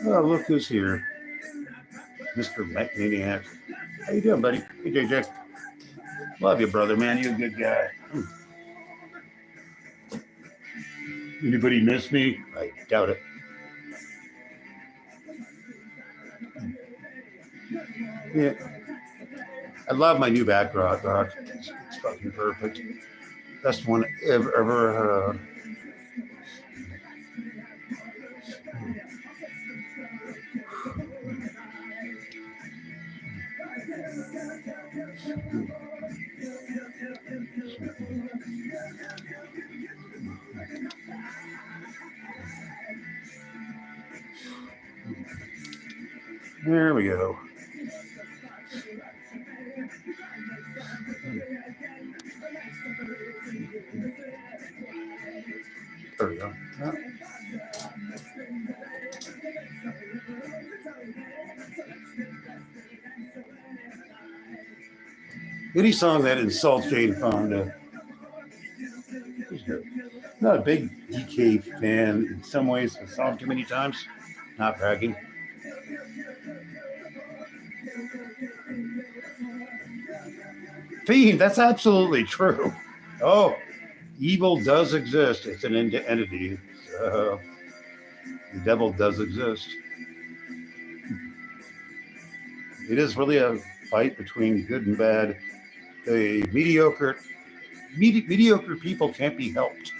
Oh, look who's here, Mr. Maniac. How you doing, buddy? Hey, JJ. Love you, brother, man. You're a good guy. Anybody miss me? I doubt it. Yeah, I love my new backdrop, dog. It's fucking perfect. Best one ever. There we go. There we go. Yeah. Any song that insults Jane Fonda is good. Not a big DK fan in some ways. I saw him too many times. Not bragging. Fiend, that's absolutely true. Oh, evil does exist. It's an entity. The devil does exist. It is really a fight between good and bad. The mediocre people can't be helped.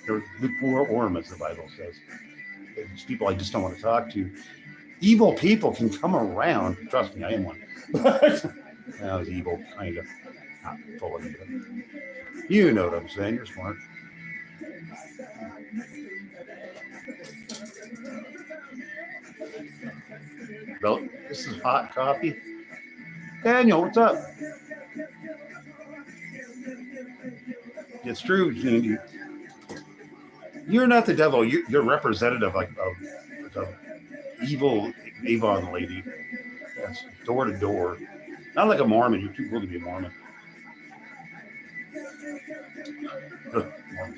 They're lukewarm, as the Bible says. It's people I just don't want to talk to. Evil people can come around. Trust me, I am one. I was evil, kind of. Not fully, but you know what I'm saying. You're smart. Well, this is hot coffee. Daniel, what's up? It's true, Gene. You're not the devil. You're representative of evil Avon lady. That's door to door. Not like a Mormon. You're too cool to be a Mormon.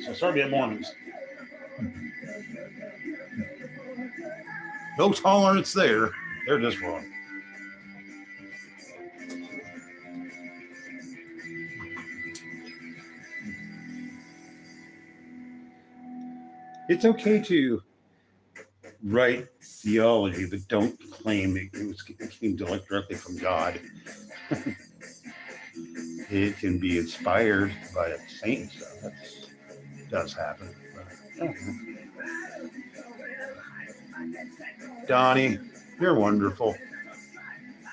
So sorry being Mormons. No tolerance there. They're just wrong. It's okay to write theology, but don't claim it came directly from God. It can be inspired by a saint, so that does happen. But, Donnie, you're wonderful.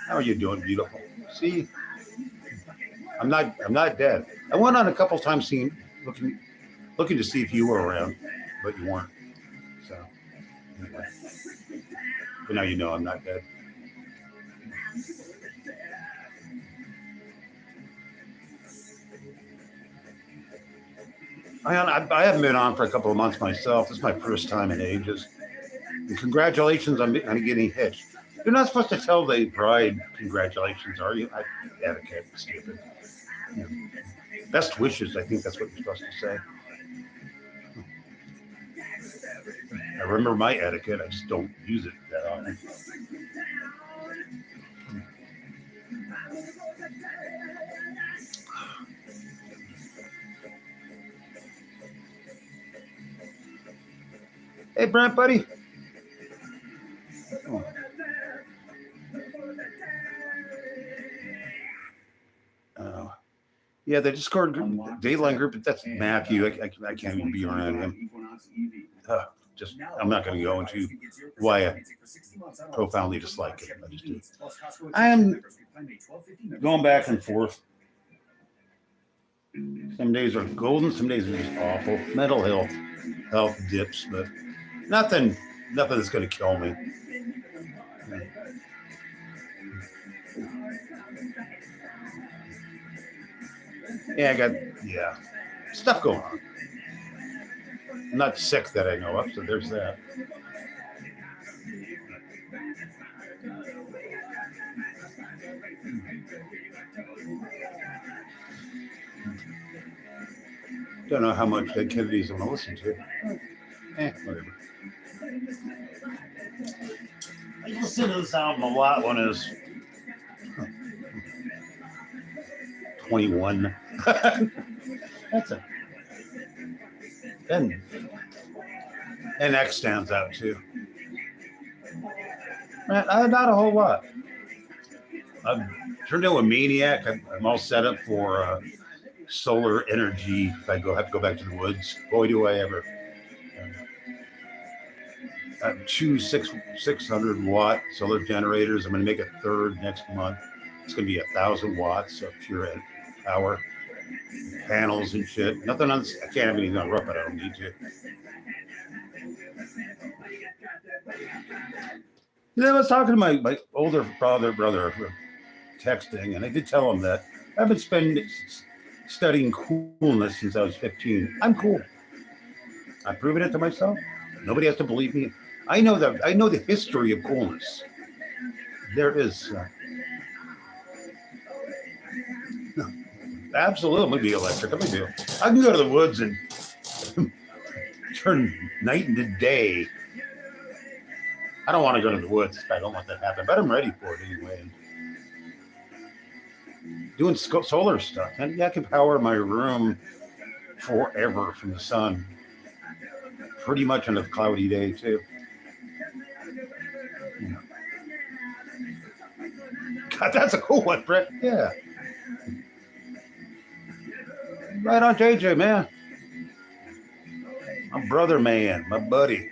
How are you doing, beautiful? See, I'm not dead. I went on a couple times looking to see if you were around, but you weren't. So anyway, but now you know I'm not dead. I haven't been on for a couple of months myself. This is my first time in ages. And congratulations on getting hitched. You're not supposed to tell the bride congratulations, are you? Etiquette, stupid. You know, best wishes, I think that's what you're supposed to say. I remember my etiquette, I just don't use it that often. Hey, Brent, buddy. Oh. Yeah, the Discord group, Dayline group, that's Matthew. I can't even be around him. I'm not going to go into why I profoundly dislike it. I just do. I am going back and forth. Some days are golden, some days are just awful. Mental health dips, but nothing that's going to kill me. Yeah, I got stuff going on. I'm not sick that I know of, so there's that. Don't know how much Dead Kennedys I want to listen to. Whatever. listened to this album a lot when I was 21. That's it. And X stands out too. Not a whole lot. I've turned into a maniac. I'm all set up for solar energy. If I have to go back to the woods, boy, do I ever. I have two 600 watt solar generators. I'm going to make a third next month. It's going to be 1,000 watts of pure power, panels and shit. Nothing on. I can't have anything on roof, but I don't need to. Yeah, I was talking to my older brother, texting, and I did tell him that I've been studying coolness since I was 15. I'm cool. I've proven it to myself. Nobody has to believe me. I know the history of coolness. There is absolutely be electric. I can go to the woods and turn night into day. I don't want to go to the woods. I don't want that to happen, but I'm ready for it anyway. Doing solar stuff, and yeah, I can power my room forever from the sun. Pretty much on a cloudy day too. God, that's a cool one, Brett. Yeah. Right on, JJ, man. My brother, man, my buddy.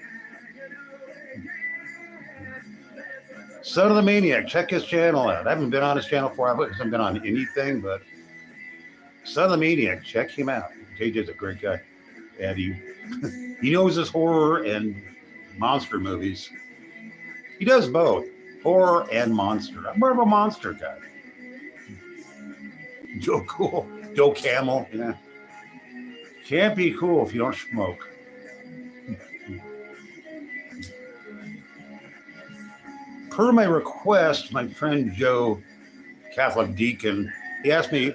Son of the Maniac, check his channel out. I haven't been on his channel for a while because I haven't been on anything, but Son of the Maniac, check him out. JJ's a great guy. And he knows his horror and monster movies. He does both, horror and monster. I'm more of a monster guy. Joe Camel, yeah. Can't be cool if you don't smoke. Per my request, my friend Joe, Catholic deacon, he asked me,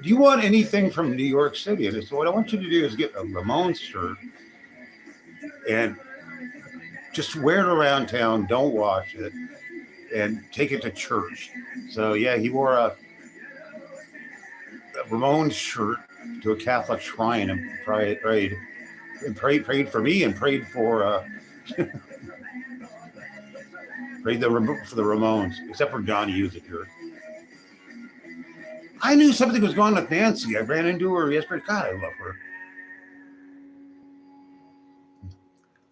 do you want anything from New York City? And I said, what I want you to do is get a Ramones shirt and just wear it around town, don't wash it, and take it to church. So yeah, he wore a Ramones shirt to a Catholic shrine and prayed for me and prayed for prayed for the Ramones, except for Johnny Hughes at church. I knew something was going on with Nancy. I ran into her yesterday. God, I love her.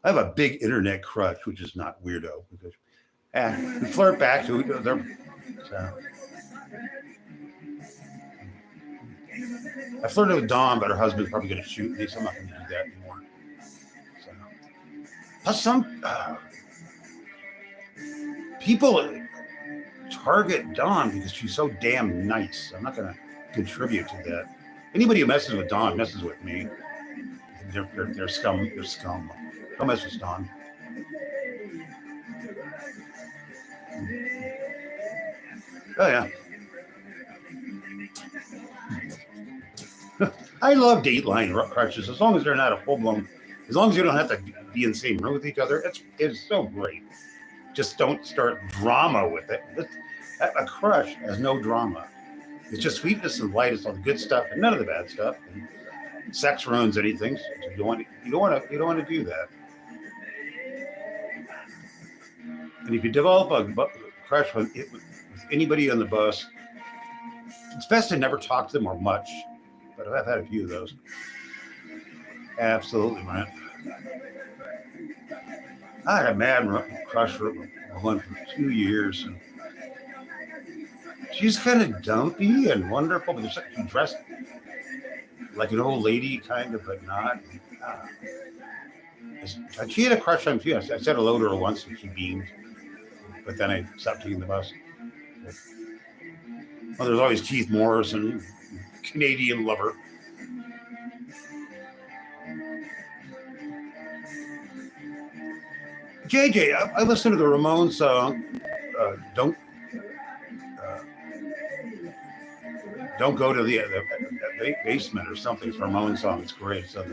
I have a big internet crush, which is not weirdo because we flirt back to each other. So. I flirted with Dawn, but her husband's probably going to shoot me, so I'm not going to do that anymore. So. Plus, some people target Dawn because she's so damn nice. I'm not going to contribute to that. Anybody who messes with Dawn messes with me. They're scum. They're scum. Don't mess with Dawn. Oh yeah. I love Dateline crushes as long as they're not a full-blown. As long as you don't have to be in the same room with each other, it's so great. Just don't start drama with it. A crush has no drama. It's just sweetness and light. It's all the good stuff and none of the bad stuff. And sex ruins anything. So you don't want to do that. And if you develop a crush with anybody on the bus, it's best to never talk to them or much. But I've had a few of those. Absolutely, man. I had a mad crush for one for 2 years. And she's kind of dumpy and wonderful, but she's dressed like an old lady, kind of, but not. She had a crush on me. I said hello to her once and she beamed. But then I stopped taking the bus. Well, there's always Keith Morrison, Canadian lover. JJ, I listened to the Ramones song, Don't Go to the Basement or something. It's a Ramones song. It's great. So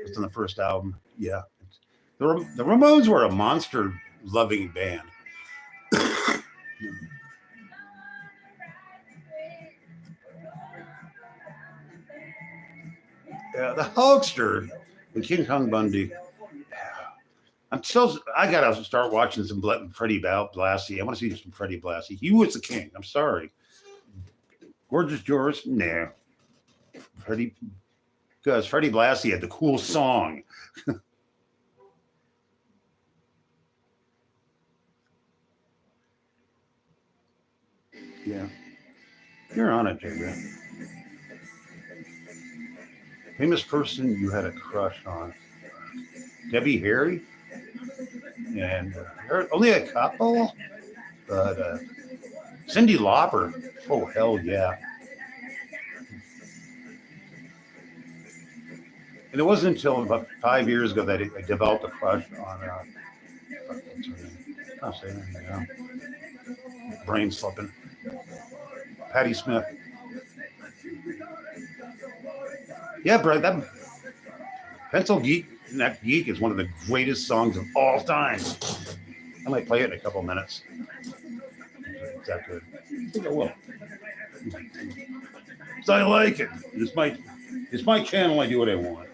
it's on the first album. Yeah. The Ramones were a monster-loving band. Yeah, the Hulkster and King Kong Bundy. I gotta start watching some Freddie Blassie. I want to see some Freddie Blassie. He was the king. I'm sorry. Gorgeous George? No. Freddie, because Freddie Blassie had the cool song. Yeah. You're on it, JJ. Famous person you had a crush on? Debbie Harry? And only a couple? But Cyndi Lauper. Oh, hell yeah. And it wasn't until about 5 years ago that I developed a crush on what's her name? I'll say her name now. Brain slipping. Patti Smith. Yeah, Brett, that Pencil Geek Neck Geek is one of the greatest songs of all time. I might play it in a couple minutes. Is that good? I think I will. So I like it. It's my channel. I do what I want.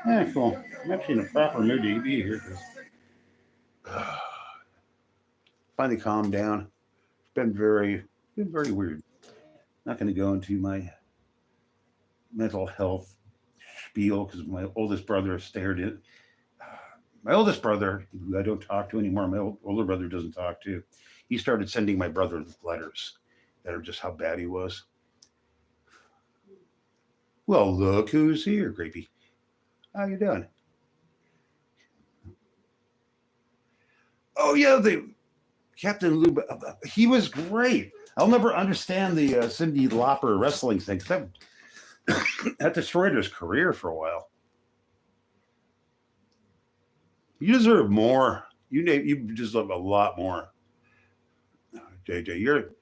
Yeah, cool. I'm actually in a proper mood to be here. Finally calmed down. It's been very weird. Not going to go into my mental health spiel because my oldest brother stared at. My oldest brother, who I don't talk to anymore, my older brother doesn't talk to. He started sending my brother letters that are just how bad he was. Well, look who's here, Grapey. How you doing? Oh yeah, Captain Lou. He was great. I'll never understand the Cyndi Lauper wrestling thing. That destroyed his career for a while. You deserve more. You deserve a lot more. JJ, you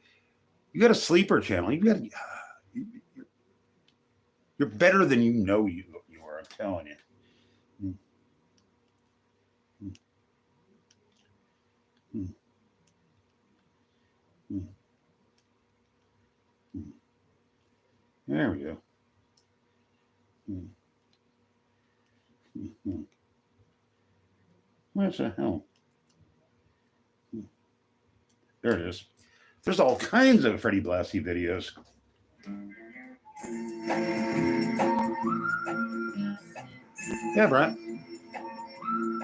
got a sleeper channel. You're better than you know you are. I'm telling you. There we go. What the hell? There it is. There's all kinds of Freddie Blassie videos. Yeah, Brent.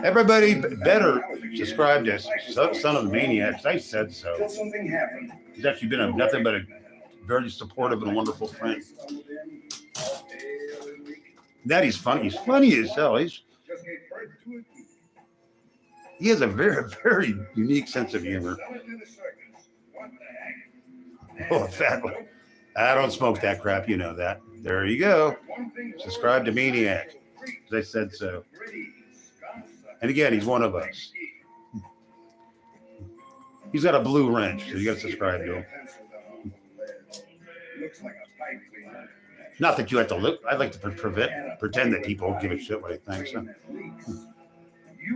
Everybody better subscribe to Son of the Maniacs. I said so. He's actually been nothing but a very supportive and wonderful friend. That he's funny. He's funny as hell. He has a very, very unique sense of humor. Oh, fat one. I don't smoke that crap. You know that. There you go. Subscribe to Maniac. As I said so. And again, he's one of us. He's got a blue wrench, so you got to subscribe to him. Not that you have to look. I like to pretend that people give a shit what I think. So.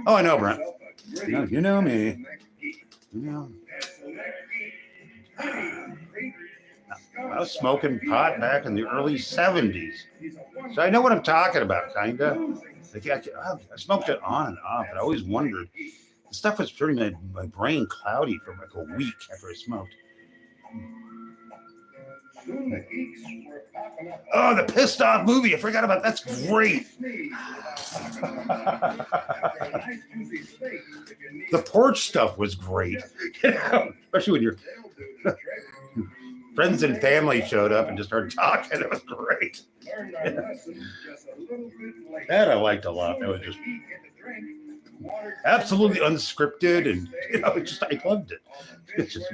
Oh, I know, Brent. You know me. You know. I was smoking pot back in the early 70s. So I know what I'm talking about, kind of. I smoked it on and off, but I always wondered. The stuff was turning my brain cloudy for like a week after I smoked. Oh, the Pissed Off movie. I forgot about that. That's great. The porch stuff was great. Especially when your friends and family showed up and just started talking. It was great. That I liked a lot. That was just absolutely unscripted, and I loved it. It's just,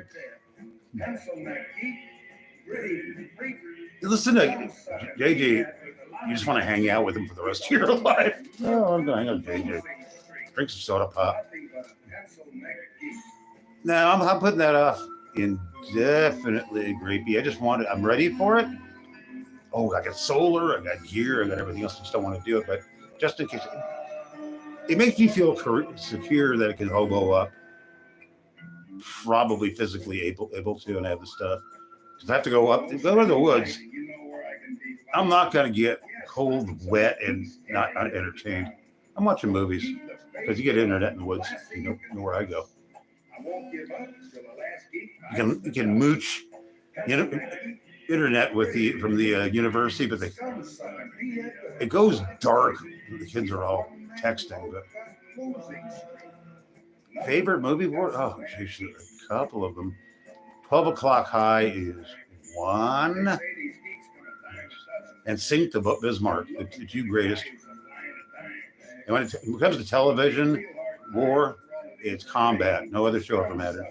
listen to JJ. You just want to hang out with him for the rest of your life. Oh, I'm going to hang out with JJ. Drink some soda pop. No, I'm putting that off indefinitely, Grapey. I'm ready for it. Oh, I got solar, I got gear, I got everything else. I just don't want to do it, but just in case. It makes me feel secure that it can hobo up, probably physically able to, and have the stuff. Because I have to go in the woods. I'm not going to get cold, wet, and not entertained. I'm watching movies because you get internet in the woods. You know where I go. You can mooch, you know, internet with from the university, but it goes dark. The kids are all texting. But favorite movie word? Oh, geez, a couple of them. 12 O'Clock High is one, and Sink the Bismarck, the two greatest. And when it comes to television, war, it's Combat. No other show ever mattered.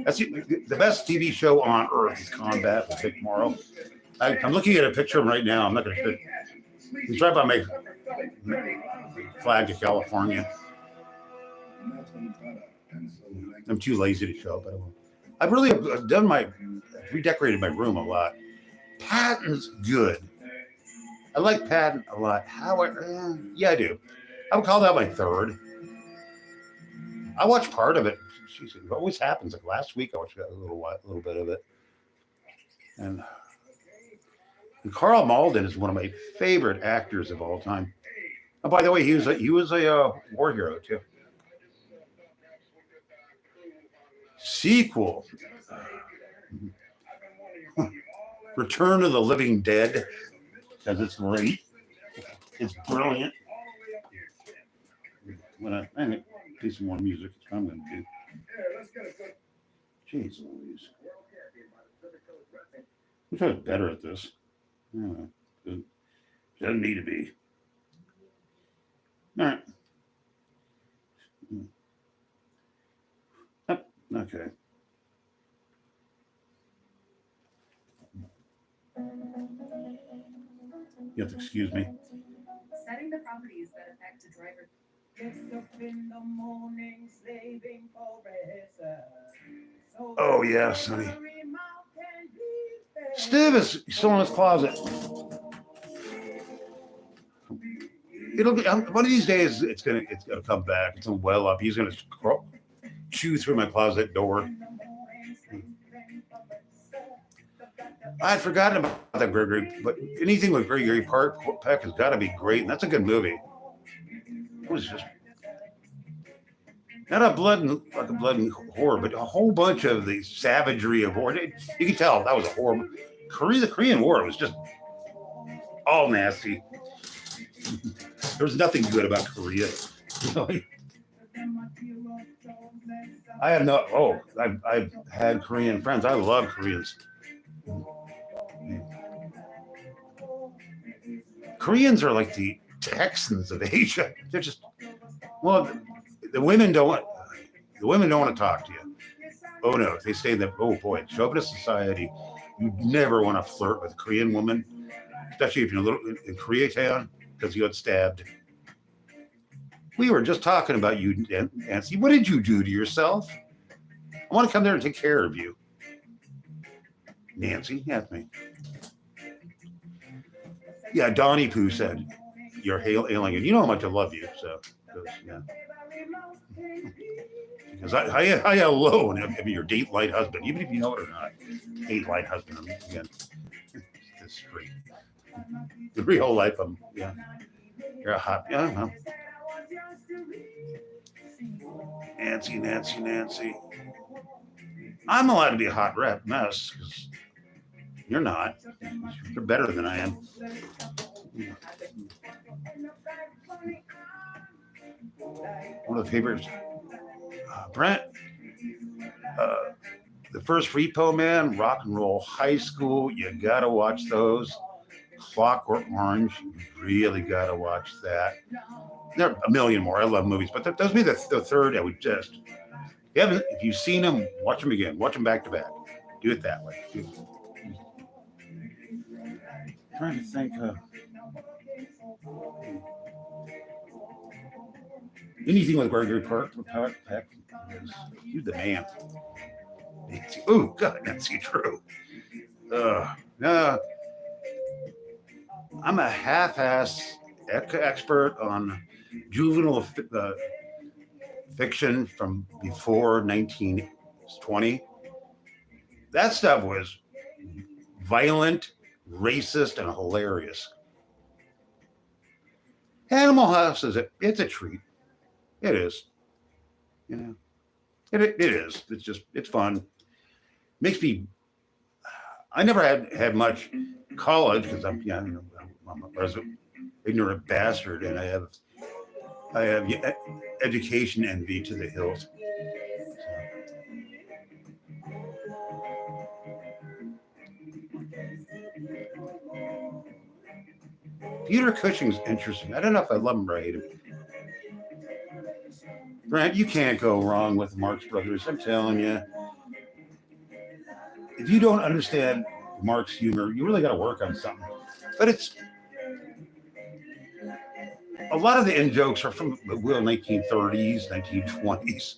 That's the best TV show on earth is Combat with Vic Morrow. I'm looking at a picture of him right now. I'm not going to. He's right by my flag of California. I'm too lazy to show, but I won't. I've redecorated my room a lot. Patton's good. I like Patton a lot. Yeah, I do. I would call that my third. I watched part of it. Jeez, it always happens. Like last week, I watched a little bit of it. And Carl Malden is one of my favorite actors of all time. Oh, by the way, he was a war hero too. Sequel. Return of the Living Dead, because it's great. It's brilliant. I'm going to do some more music. That's what I'm going to do. Jeez Louise. I'm trying to be better at this. It doesn't need to be. All right. Okay. You have to excuse me. Setting the properties that affect a driver. Oh yeah, Sonny. Steve is still in his closet. It'll be one of these days. It's gonna come back. It's gonna well up. He's gonna chew through my closet door. I had forgotten about that Gregory, but anything with Gregory Peck has got to be great, and that's a good movie. It was just not a blood and horror, but a whole bunch of the savagery of war. You can tell that was a horror. The Korean War was just all nasty. There was nothing good about Korea. I've had Korean friends. I love Koreans. Koreans are like the Texans of Asia. They're just the women don't want to talk to you. Oh no, they say that. Oh boy, chauvinist society. You never want to flirt with a Korean woman, especially if you're in Koreatown because you got stabbed. We were just talking about you, Nancy. What did you do to yourself? I want to come there and take care of you. Nancy, that's me. Yeah, Donnie Pooh said, you're hailing, and you know how much I love you. So, yeah. Because I alone am your date light husband, even if you know it or not. Date light husband, again. It's straight. The real life, yeah. You're a hot, yeah, well. Nancy. I'm allowed to be a hot rat mess because you're not. You're better than I am. One of the favorites, Brent. The first Repo Man, Rock and Roll High School. You gotta watch those. Clockwork Orange. You really gotta watch that. There are a million more. I love movies, but those would be the third. I would just. If you've seen them, watch them again. Watch them back to back. Do it that way. I'm trying to think. Anything with Gregory Peck, you're the man. Oh God, Nancy Drew. I'm a half-ass expert on juvenile fiction from before 1920. That stuff was violent, racist, and hilarious. Animal House it's a treat. It is. You know, it is. It's fun. Makes me. I never had much college because I'm an ignorant bastard, and I have education envy to the hilt. Peter Cushing's interesting. I don't know if I love him or hate him. Brent, you can't go wrong with Marx Brothers. I'm telling you. If you don't understand Marx humor, you really got to work on something. But it's a lot of the in jokes are from the 1930s, 1920s.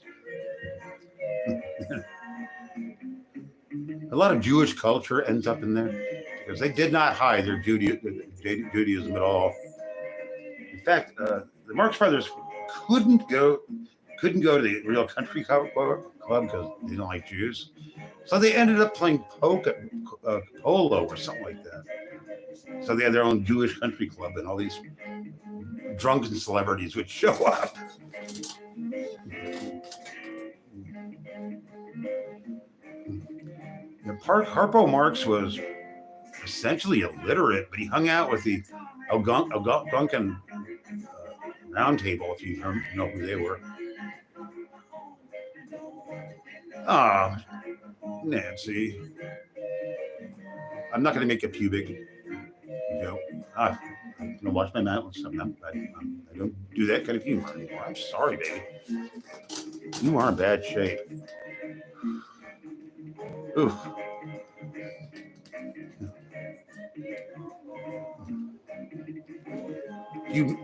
A lot of Jewish culture ends up in there because they did not hide their Judaism at all. In fact, the Marx Brothers couldn't go to the real country club because they don't like Jews. So they ended up playing polo or something like that. So they had their own Jewish country club, and all these drunken celebrities would show up. Harpo Marx was essentially illiterate, but he hung out with the Algonquin Round Table, if you know who they were. Ah, Nancy. I'm not going to make a pubic joke. I'm going to wash my mouth with something. I don't do that kind of humor anymore. I'm sorry, baby. You are in bad shape. Oof. Do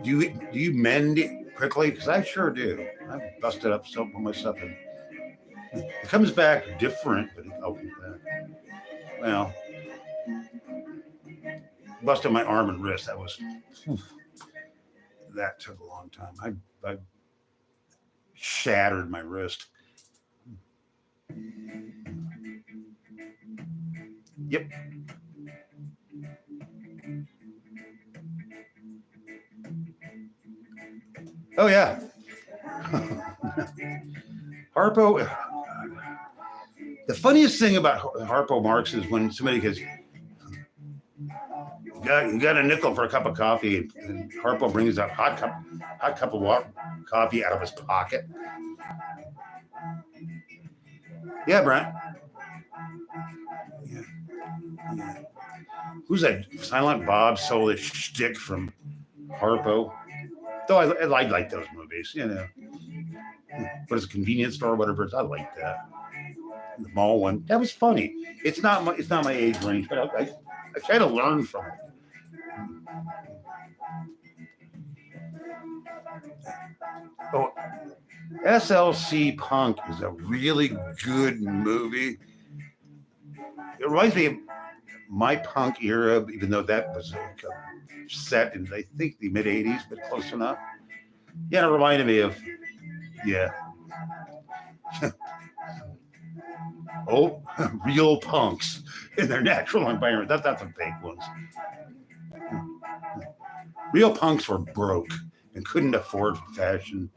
you mend quickly? Because I sure do. I've busted up soap on myself, and it comes back different, but it opens back. Well, busted my arm and wrist. That took a long time. I shattered my wrist. Yep. Oh yeah. Harpo. The funniest thing about Harpo Marx is when somebody goes, you got a nickel for a cup of coffee, and Harpo brings a hot cup of coffee out of his pocket. Yeah, Brent. Yeah. Who's that? Silent Bob stole this shtick from Harpo. Though I like those movies, you know. What is a convenience store, whatever it is. I like that. The mall one. That was funny. It's not my age range, but I try to learn from it. Oh, SLC Punk is a really good movie. It reminds me of my punk era, even though that was set in, I think, the mid 80s, but close enough. Yeah, it reminded me of, yeah. Oh, real punks in their natural environment. That's the fake ones. Real punks were broke and couldn't afford fashion.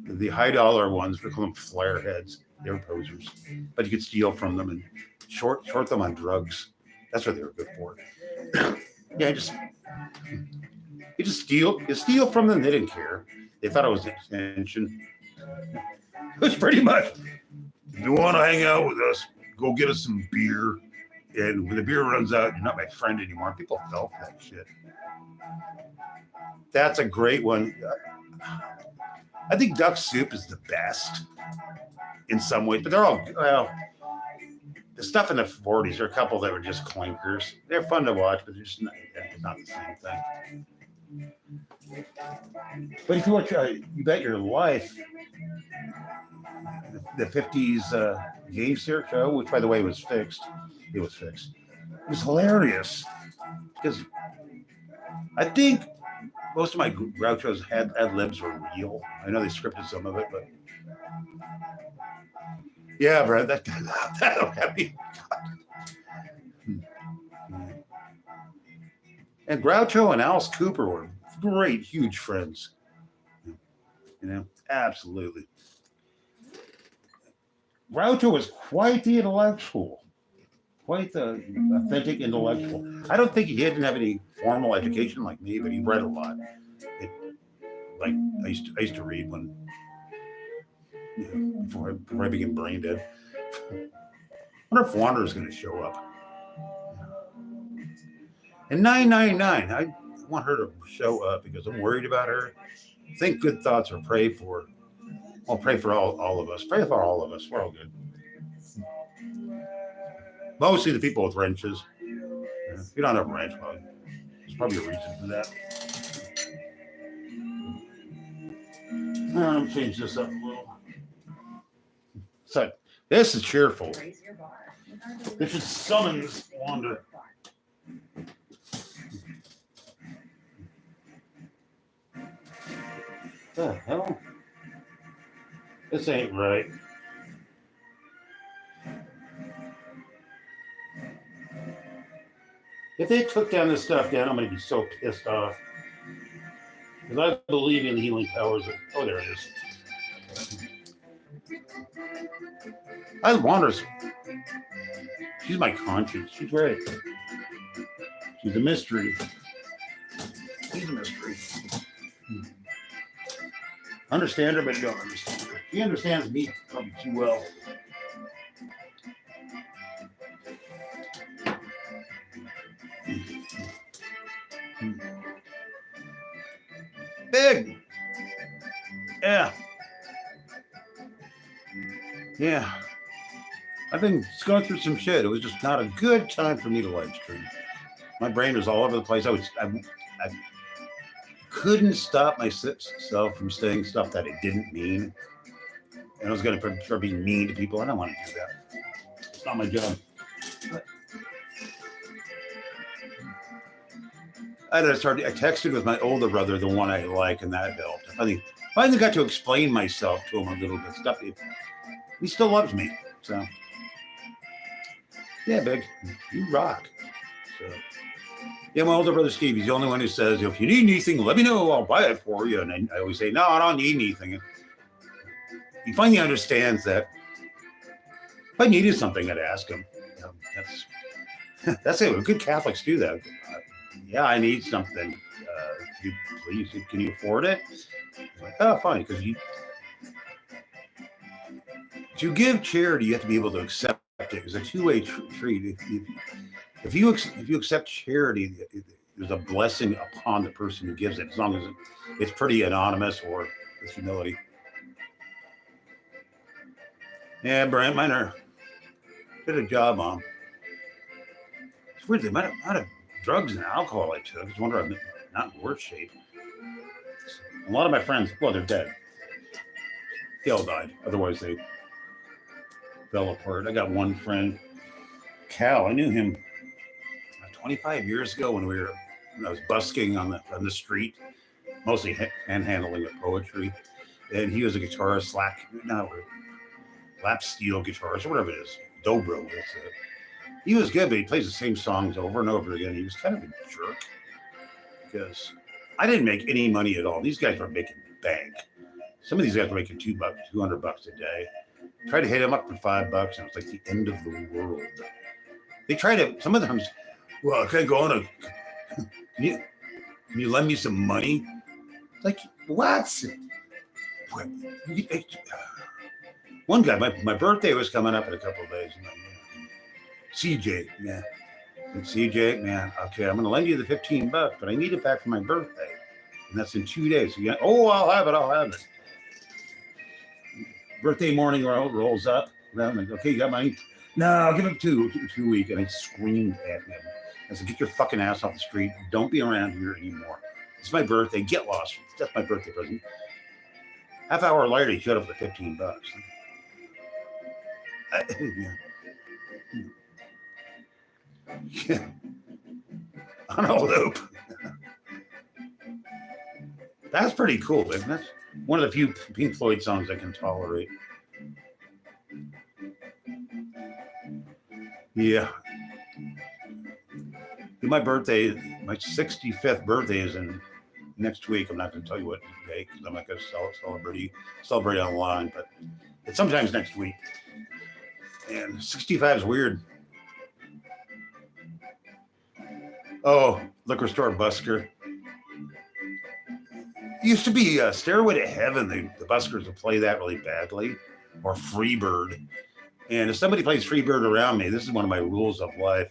The high dollar ones, we call them flare heads. They were posers, but you could steal from them and short them on drugs. That's what they were good for. Yeah, you steal from them. They didn't care. They thought it was an extension. It was pretty much, if you want to hang out with us, go get us some beer. And when the beer runs out, you're not my friend anymore. People felt that shit. That's a great one. I think Duck Soup is the best in some ways, but they're all, well, the stuff in the 40s, there are a couple that were just clankers. They're fun to watch, but they're just not the same thing. But if you watch You Bet Your Life, the 50s game show, which by the way was fixed. It was fixed. It was hilarious because I think most of my Groucho's ad libs were real. I know they scripted some of it, but yeah, Brad, that'll have me. And Groucho and Alice Cooper were great, huge friends. Absolutely. Groucho was quite the intellectual, quite the authentic intellectual. I don't think he didn't have any formal education like me, but he read a lot. Like I used to read when before I became brain dead. I wonder if Wander's going to show up. And 999, I want her to show up because I'm worried about her. Think good thoughts or pray for. I'll pray for all of us. Pray for all of us. We're all good. Mostly the people with wrenches. If you don't have a wrench, well, there's probably a reason for that. Let me change this up a little. So this is cheerful. This is summons Wander. The hell? This ain't right. If they took down this stuff down, I'm going to be so pissed off. Because I believe in healing powers. Oh, there it is. I Wander's. She's my conscience. She's great. She's a mystery. She's a mystery. Understand her, but you don't understand her. She understands me probably too well. Big. Yeah. Yeah. I've been going through some shit. It was just not a good time for me to live stream. My brain was all over the place. I couldn't stop myself from saying stuff that it didn't mean. And I was going to start being mean to people. I don't want to do that. It's not my job. I texted with my older brother, the one I like, and that helped. I finally got to explain myself to him a little bit. Stuff. He still loves me. So, yeah, Big, you rock. So, yeah, my older brother Steve, he's the only one who says, if you need anything, let me know. I'll buy it for you. And I always say, no, I don't need anything. He finally understands that if I needed something, I'd ask him. That's it. Good Catholics do that. Yeah, I need something. Can you afford it? I'm like, oh, fine. Because to give charity, you have to be able to accept it. It's a two-way treat. If you accept charity, there's a blessing upon the person who gives it, as long as it's pretty anonymous or with humility. Yeah, Brent, mine are did a job on. It's weird the amount of drugs and alcohol I took. I just wonder I'm not in worse shape. A lot of my friends, well, they're dead. They all died. Otherwise, they fell apart. I got one friend, Cal. I knew him 25 years ago when I was busking on the street, mostly handling with poetry. And he was a guitarist, lap steel guitarist, or whatever it is, dobro. That's it. He was good, but he plays the same songs over and over again. He was kind of a jerk because I didn't make any money at all. These guys were making bank. Some of these guys were making $200 a day. Tried to hit him up for $5, and it was like the end of the world. They tried to. Some of them, well, can I go on a? Can you lend me some money? Like what? One guy, my birthday was coming up in a couple of days. CJ, yeah. And CJ, man, okay, I'm going to lend you the $15, but I need it back for my birthday. And that's in 2 days. So I'll have it. Birthday morning rolls up. I'm like, okay, you got money? No, I'll give him 2 weeks. And I screamed at him. I said, get your fucking ass off the street. Don't be around here anymore. It's my birthday. Get lost. That's my birthday present. Half hour later, he showed up with $15. Yeah. On a loop. That's pretty cool, isn't it? One of the few Pink Floyd songs I can tolerate. Yeah. My birthday, my 65th birthday is in next week. I'm not going to tell you what day because I'm not going to celebrate online, but it's sometimes next week. And 65 is weird. Oh, liquor store busker. It used to be Stairway to Heaven. The buskers would play that really badly, or Freebird. And if somebody plays Freebird around me, this is one of my rules of life.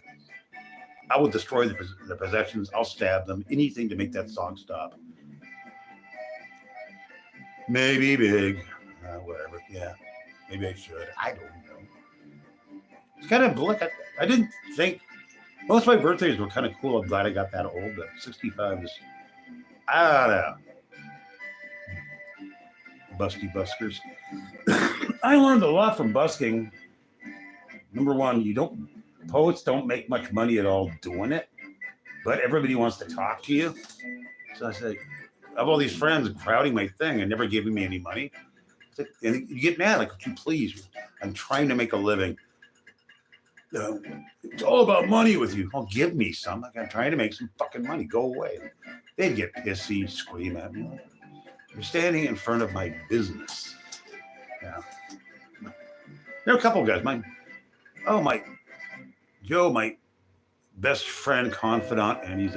I will destroy the possessions. I'll stab them. Anything to make that song stop. Maybe big. Whatever. Yeah. Maybe I should. I don't know. It's kind of black. I didn't think. Most of my birthdays were kind of cool. I'm glad I got that old, but 65 is. I don't know. Busty buskers. I learned a lot from busking. Number one, poets don't make much money at all doing it, but everybody wants to talk to you. So I said, I have all these friends crowding my thing and never giving me any money. And you get mad, like, would you please? I'm trying to make a living. It's all about money with you. Oh, give me some. Like, I'm trying to make some fucking money. Go away. They'd get pissy, scream at me. You're standing in front of my business. Yeah. There are a couple of guys. Joe, my best friend, confidant, and he's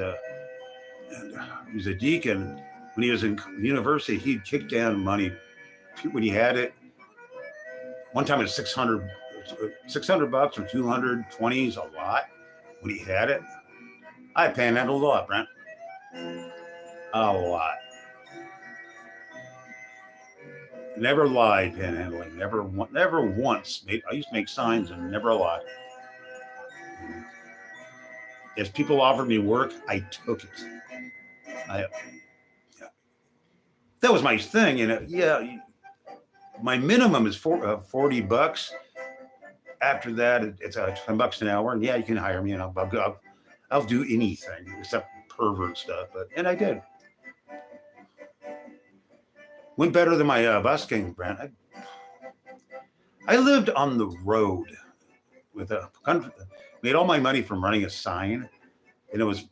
a deacon. When he was in university, he'd kick down money when he had it. One time it was $600 or 220 is a lot when he had it. I panhandled a lot, Brent. A lot. Never lied panhandling. Never once. I used to make signs and never lied. If people offered me work, I took it. That was my thing. My minimum is $40. After that, it's $10 an hour, and yeah, you can hire me, and I'll do anything except pervert stuff. And I did. Went better than my busking, Brent. I lived on the road with made all my money from running a sign, and it was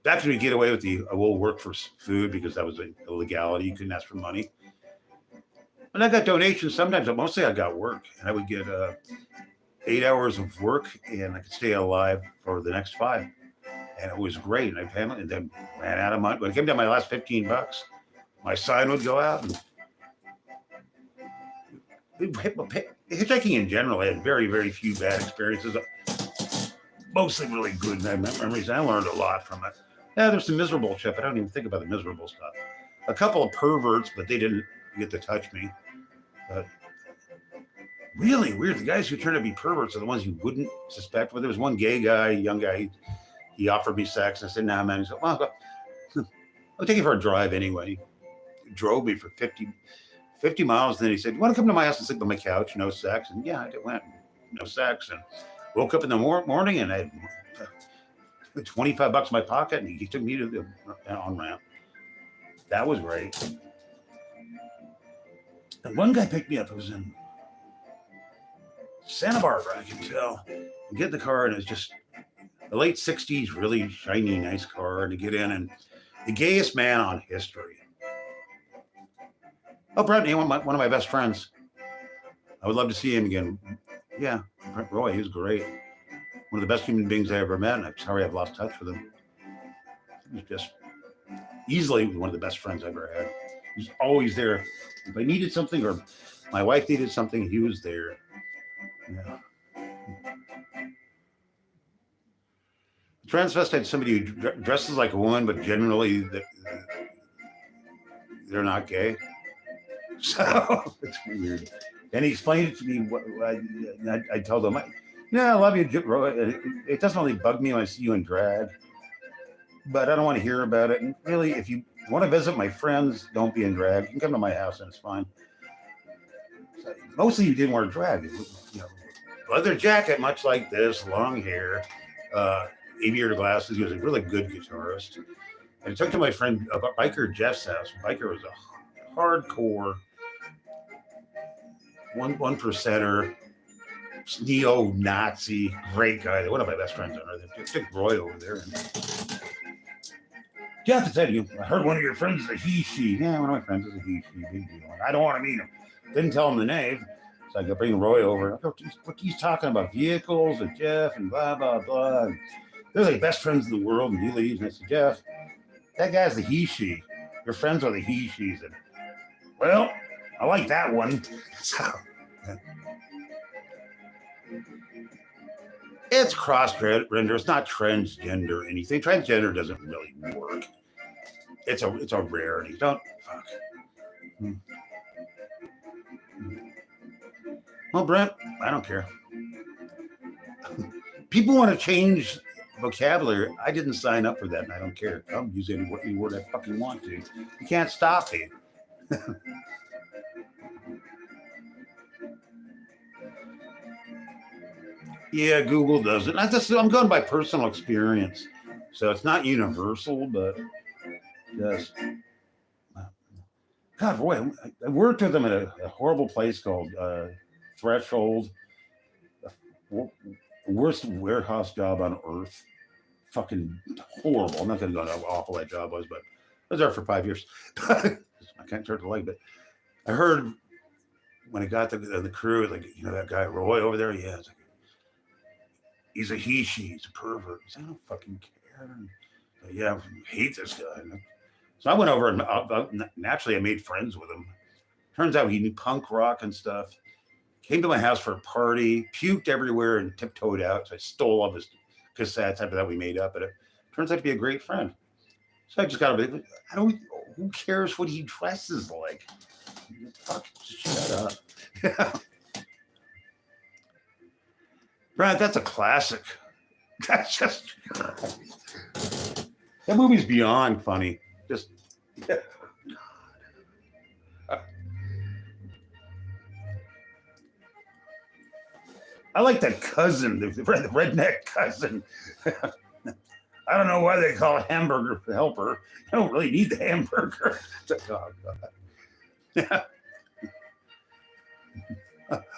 after we get away with I will work for food because that was a legality. You couldn't ask for money. And I got donations sometimes, but mostly I got work, and I would get 8 hours of work, and I could stay alive for the next 5, and it was great. And then ran out of money. When it came down to my last $15, my sign would go out. And hitchhiking in general, I had very, very few bad experiences. Mostly really good memories. I learned a lot from it. Yeah, there's some miserable shit, but I don't even think about the miserable stuff. A couple of perverts, but they didn't get to touch me. But really weird. The guys who turn out to be perverts are the ones you wouldn't suspect. But there was one gay guy, young guy. He offered me sex. I said, "Nah, man." He said, "Well, I'll take you for a drive anyway." He drove me for 50 miles. And then he said, "You want to come to my house and sleep on my couch? No sex." And yeah, I went. No sex. And woke up in the morning and I had $25 in my pocket, and he took me to the on-ramp. That was great. And one guy picked me up. It was in Santa Barbara, I can tell. You get in the car, and it's just the late 60s, really shiny, nice car, and to get in, and the gayest man on history. Oh, Brent, one of my best friends. I would love to see him again. Yeah, Brent Roy, he was great. One of the best human beings I ever met, and I'm sorry I've lost touch with him. He was just easily one of the best friends I ever had. He was always there. If I needed something or my wife needed something, he was there. Yeah. Transvestite, somebody who dresses like a woman, but generally they're not gay. So it's weird. And he explained it to me. I told him, I love you. It doesn't really bug me when I see you in drag, but I don't want to hear about it. And really, if you want to visit my friends, don't be in drag. You can come to my house and it's fine. So, mostly you didn't wear drag. Leather jacket, much like this, long hair, aviator glasses. He was a really good guitarist. And I took to my friend Biker Jeff's house. Biker was a hardcore one percenter, neo-Nazi, great guy. One of my best friends on earth. I took Roy over there. And Jeff said, I heard one of your friends is a he-she. Yeah, one of my friends is a he-she. Big deal. I don't want to meet him. Didn't tell him the name. So I could bring Roy over. What he's talking about vehicles and Jeff and blah, blah, blah. They're like best friends in the world. And he leaves. And I said, Jeff, that guy's the he-she. Your friends are the he-she's. And, well, I like that one. So, it's cross-gender. It's not transgender or anything. Transgender doesn't really work. It's a rarity. Don't fuck. Well, Brent, I don't care. People want to change vocabulary. I didn't sign up for that, and I don't care. I'll use any word I fucking want to. You can't stop me. Yeah, Google does it. I'm going by personal experience, so it's not universal, but just God, boy, I worked with them at a horrible place called Threshold. Worst warehouse job on earth. Fucking horrible. I'm not going to go into how awful that job was, but I was there for 5 years. I can't start to like it. I heard when I got the crew, like, that guy Roy over there, yeah, it's like, he's a he-she, he's a pervert. I don't fucking care. And, yeah, I hate this guy. So I went over and naturally I made friends with him. Turns out he knew punk rock and stuff. Came to my house for a party, puked everywhere and tiptoed out. So I stole all his cassettes. After that, we made up. But it turns out to be a great friend. So I just got a bit, who cares what he dresses like? Fuck, shut up. Brad, that's a classic. That's just, that movie's beyond funny. Just, I like that cousin, the redneck cousin. I don't know why they call it hamburger helper. I don't really need the hamburger. Oh, God.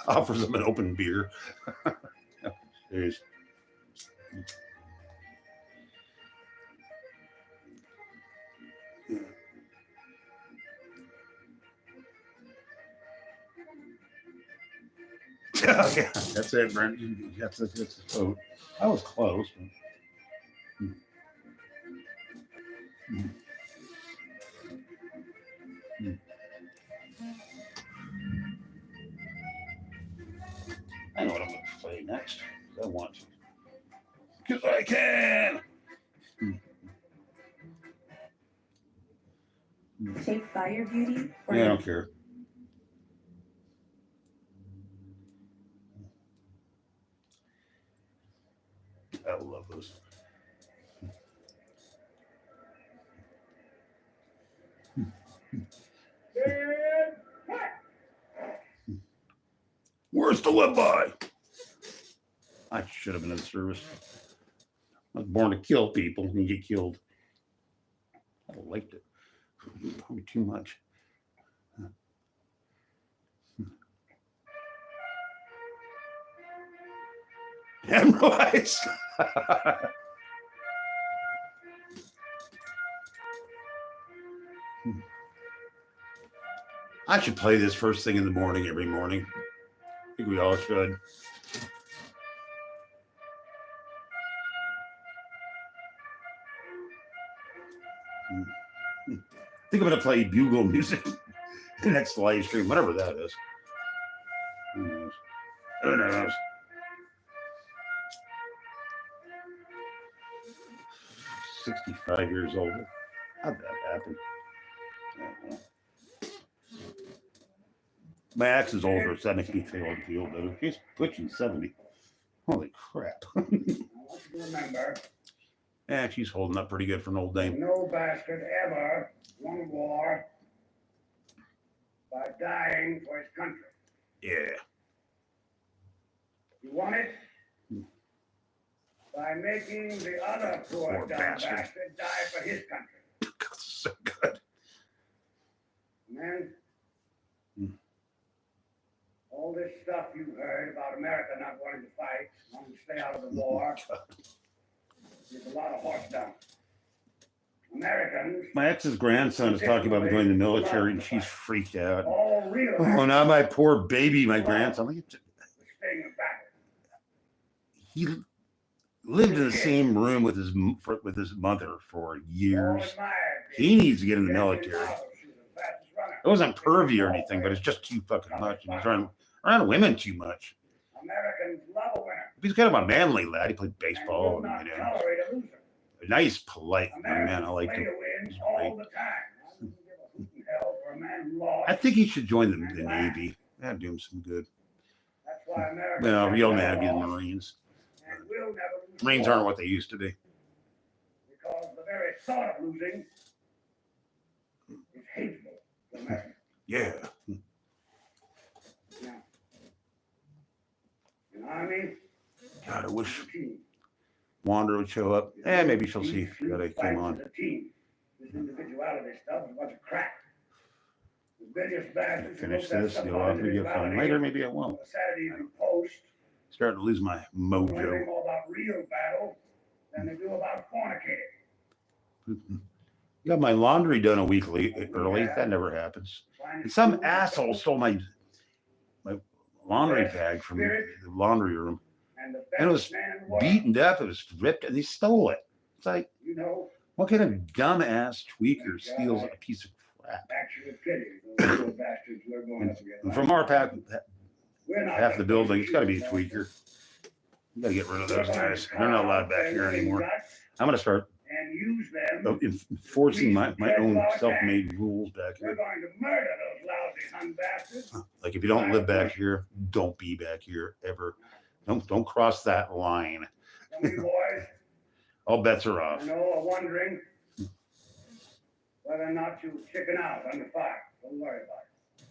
Offers them an open beer. Jeez. Yeah, that's it, Brent. That's a vote. I was close. I know what I'm going to play next. I want to. Because I can. Take Fire Beauty. Yeah, I don't care. I love those. Words to live by. I should have been in service. I was born to kill people and get killed. I liked it. Probably too much. Hemorrhoids. I should play this first thing in the morning every morning. I think we all should. I think I'm going to play bugle music the next live stream, whatever that is. Who knows? Who knows? $65 years old. How'd that happen? My ex is older, so that makes me feel better. She's pushing 70. Holy crap. Remember, Yeah, she's holding up pretty good for an old dame. no bastard ever won a war by dying for his country. Yeah. He won it by making the other poor Poor dumb bastard. bastard die for his country. so good. Man, Hmm. all this stuff you heard about America not wanting to fight, wanting to stay out of the war, there's a lot of horse down. Americans, My ex's grandson is talking about joining the military, and she's freaked out. all real Oh, Americans, now my poor baby, my grandson. Like, staying in battle. he lived in the same room with his mother for All years. admired He needs to get in the military. She was the fastest runner. It wasn't pervy or anything, but it's just too fucking much. And he's around women too much. Americans love a winner. He's kind of a manly lad. He played And baseball, will not and tolerate a loser. a nice, polite young man. I Americans liked play him. to win He's all great. the time. I wouldn't give a hoot in hell for a man who lost. I think he should join the Navy. That'd do him some good. That's why America. Well, real man, be the Marines. And will never lose. Marines aren't what they used to be. Because the very thought of losing is hateful to America. Yeah. Now, an army God, I wish is a team. Wander would show up. Maybe she'll see that I came on. Fights as a team. This individuality stuff is a bunch of crap. The biggest bastards who Finish wrote that this. stuff You'll about have to get some individuality later. Maybe I on won't. the Saturday Evening Post Starting to lose my know mojo. anything more about real battle than they do about fornicating. Got my laundry done a week early. That never happens. And some asshole stole my laundry bag from the laundry room. And it was beaten up. It was ripped, and he stole it. It's like, You know, what kind of dumbass tweaker steals a piece of crap? actually pity those little bastards who are going up against. And from our pack, We're not half the gonna building, it's got to be a shoot tweaker. You got to get rid of We're those going to guys. They're not allowed back here anymore. I'm going to start And use them. enforcing my own self-made rules back We're here. going to murder those lousy Hun bastards. Like, if you don't live back here, don't be back here ever. Don't cross that line. Some of you boys, All bets are I off. know, are wondering whether or not you chicken out under fire. Don't worry about it.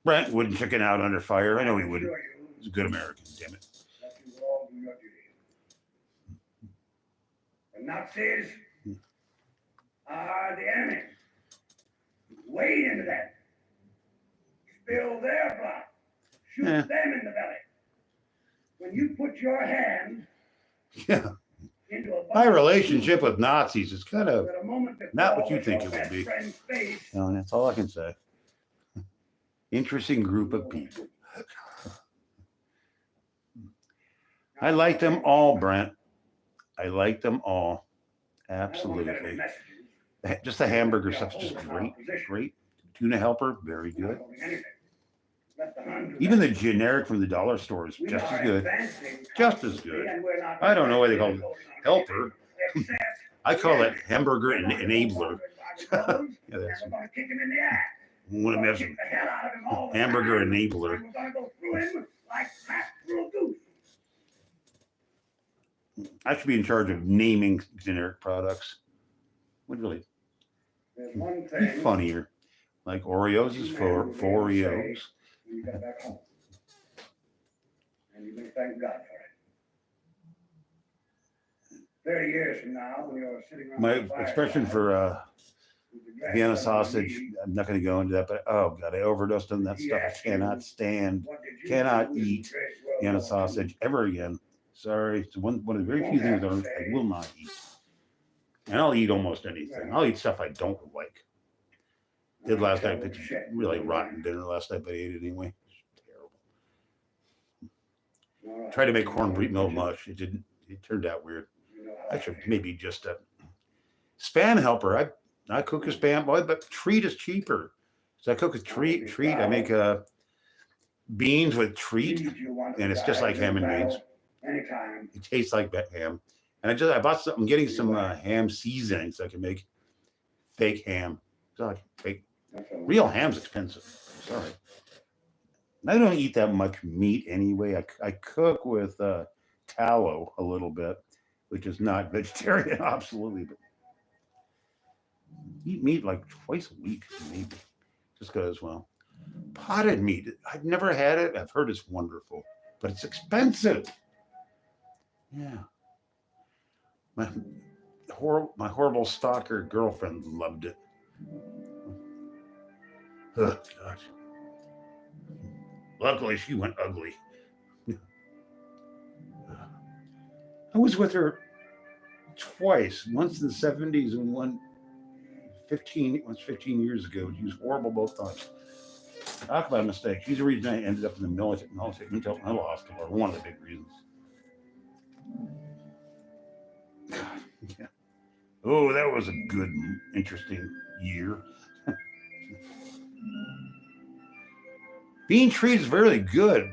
Brent wouldn't chicken out under fire. I know he I'm wouldn't. sure you He's a good American, damn it. that you will all do your duty. The Nazis are the enemy. Wade into them. Spill their blood. Shoot Yeah. them in the belly. When you put your hand Yeah. into a My relationship with Nazis is kind of, at a moment not what before you think your it would best be. friend's face, that's all I can say. Interesting group of people. I like them all, Brent. I like them all. Absolutely. Just the hamburger stuff's just great. Great. Tuna helper, very good. Even the generic from the dollar store is just as good. Just as good. I don't know why they call it helper. I call it hamburger enabler. Yeah, that's one of them. Hamburger enabler. I should be in charge of naming generic products. Would really be funnier. Like Oreos is for Oreos. You got back home. And you may thank God for it. 30 years from now, when you're sitting around My the fireside expression for with the grass Vienna under sausage, your knee, I'm not going to go into that, but oh God, I overdosed on that stuff. I cannot stand what did you cannot do in eat great World Vienna War II? sausage ever again. Sorry. It's one of the very few things I will not eat. And I'll eat almost anything. I'll eat stuff I don't like. Did last night, but really rotten dinner last night, but I ate it anyway. It's terrible. All right. Tried to make corned meal mush. It didn't. It turned out weird. You know how I Actually, feel. maybe just a spam helper. I cook a spam, boy, but treat is cheaper. So I cook a treat. I make beans with treat, and it's just like ham and beans. Anytime. It tastes like ham. And I bought some. I'm getting some ham seasoning so I can make fake ham. So like fake. That's all. Real ham's expensive. Sorry. I don't eat that much meat anyway. I cook with tallow a little bit, which is not vegetarian, absolutely. But eat meat like twice a week, maybe. Just goes well. Potted meat. I've never had it. I've heard it's wonderful, but it's expensive. Yeah. My horrible stalker girlfriend loved it. Oh, gosh. Luckily, she went ugly. I was with her twice, once in the 70s and once 15 years ago. She was horrible both times. Talk about a mistake. She's the reason I ended up in the military mental hospital, or one of the big reasons. God, yeah. Oh, that was a good, interesting year. Being treated is very good.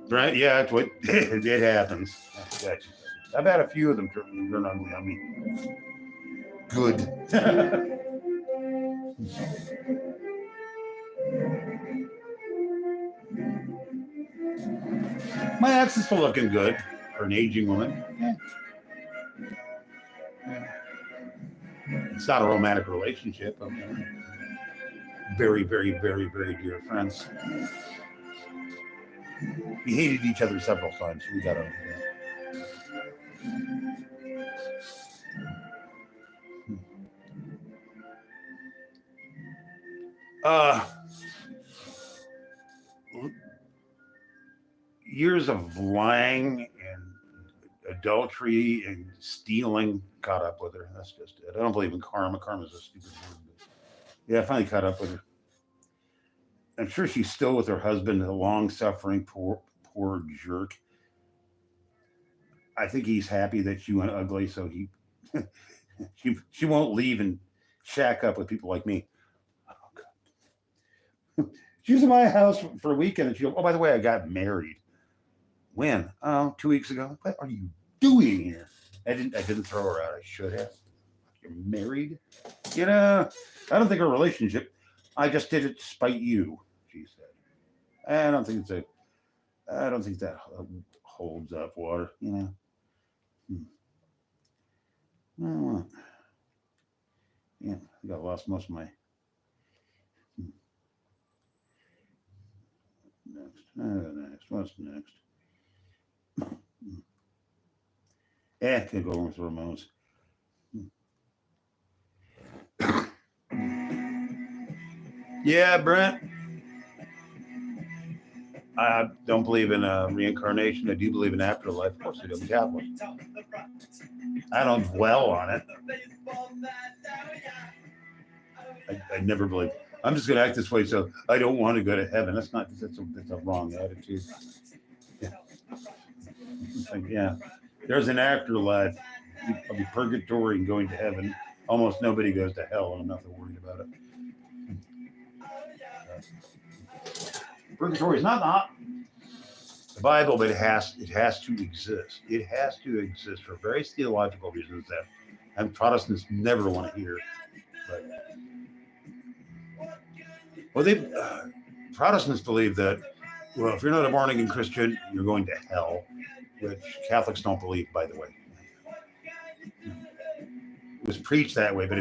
Right? Yeah, it's what it happens. I've had a few of them turn ugly on me. Good. My ex is still looking good for an aging woman. Yeah. It's not a romantic relationship. Very, very, very, very dear friends. We hated each other several times. We got over that. Years of lying and adultery and stealing caught up with her. That's just it. I don't believe in karma. Karma's a stupid word. But yeah, I finally caught up with her. I'm sure she's still with her husband, a long-suffering, poor jerk. I think he's happy that she went ugly, so she won't leave and shack up with people like me. Oh, God. She was in my house for a weekend, and she goes, "Oh, by the way, I got married." When? Oh, 2 weeks ago. What are you doing here? I didn't throw her out. I should have. You're married? You know, I don't think a relationship. I just did it to spite you, she said. I don't think that holds up water, you know. Oh, yeah, I got lost most of my. Next. What's next? Can't go over with Ramones. Yeah, Brent. I don't believe in reincarnation. I do believe in afterlife. Of course, I do. I'm Catholic. I don't dwell on it. I never believe. I'm just going to act this way, so I don't want to go to heaven. That's a wrong attitude. Yeah. Like, yeah. There's an afterlife. I'll be purgatory and going to heaven. Almost nobody goes to hell, and I'm not that worried about it. Purgatory is not the Bible, but it has to exist. It has to exist for various theological reasons that and Protestants never want to hear. But Protestants believe that, well, if you're not a born again Christian, you're going to hell, which Catholics don't believe, by the way. It was preached that way, but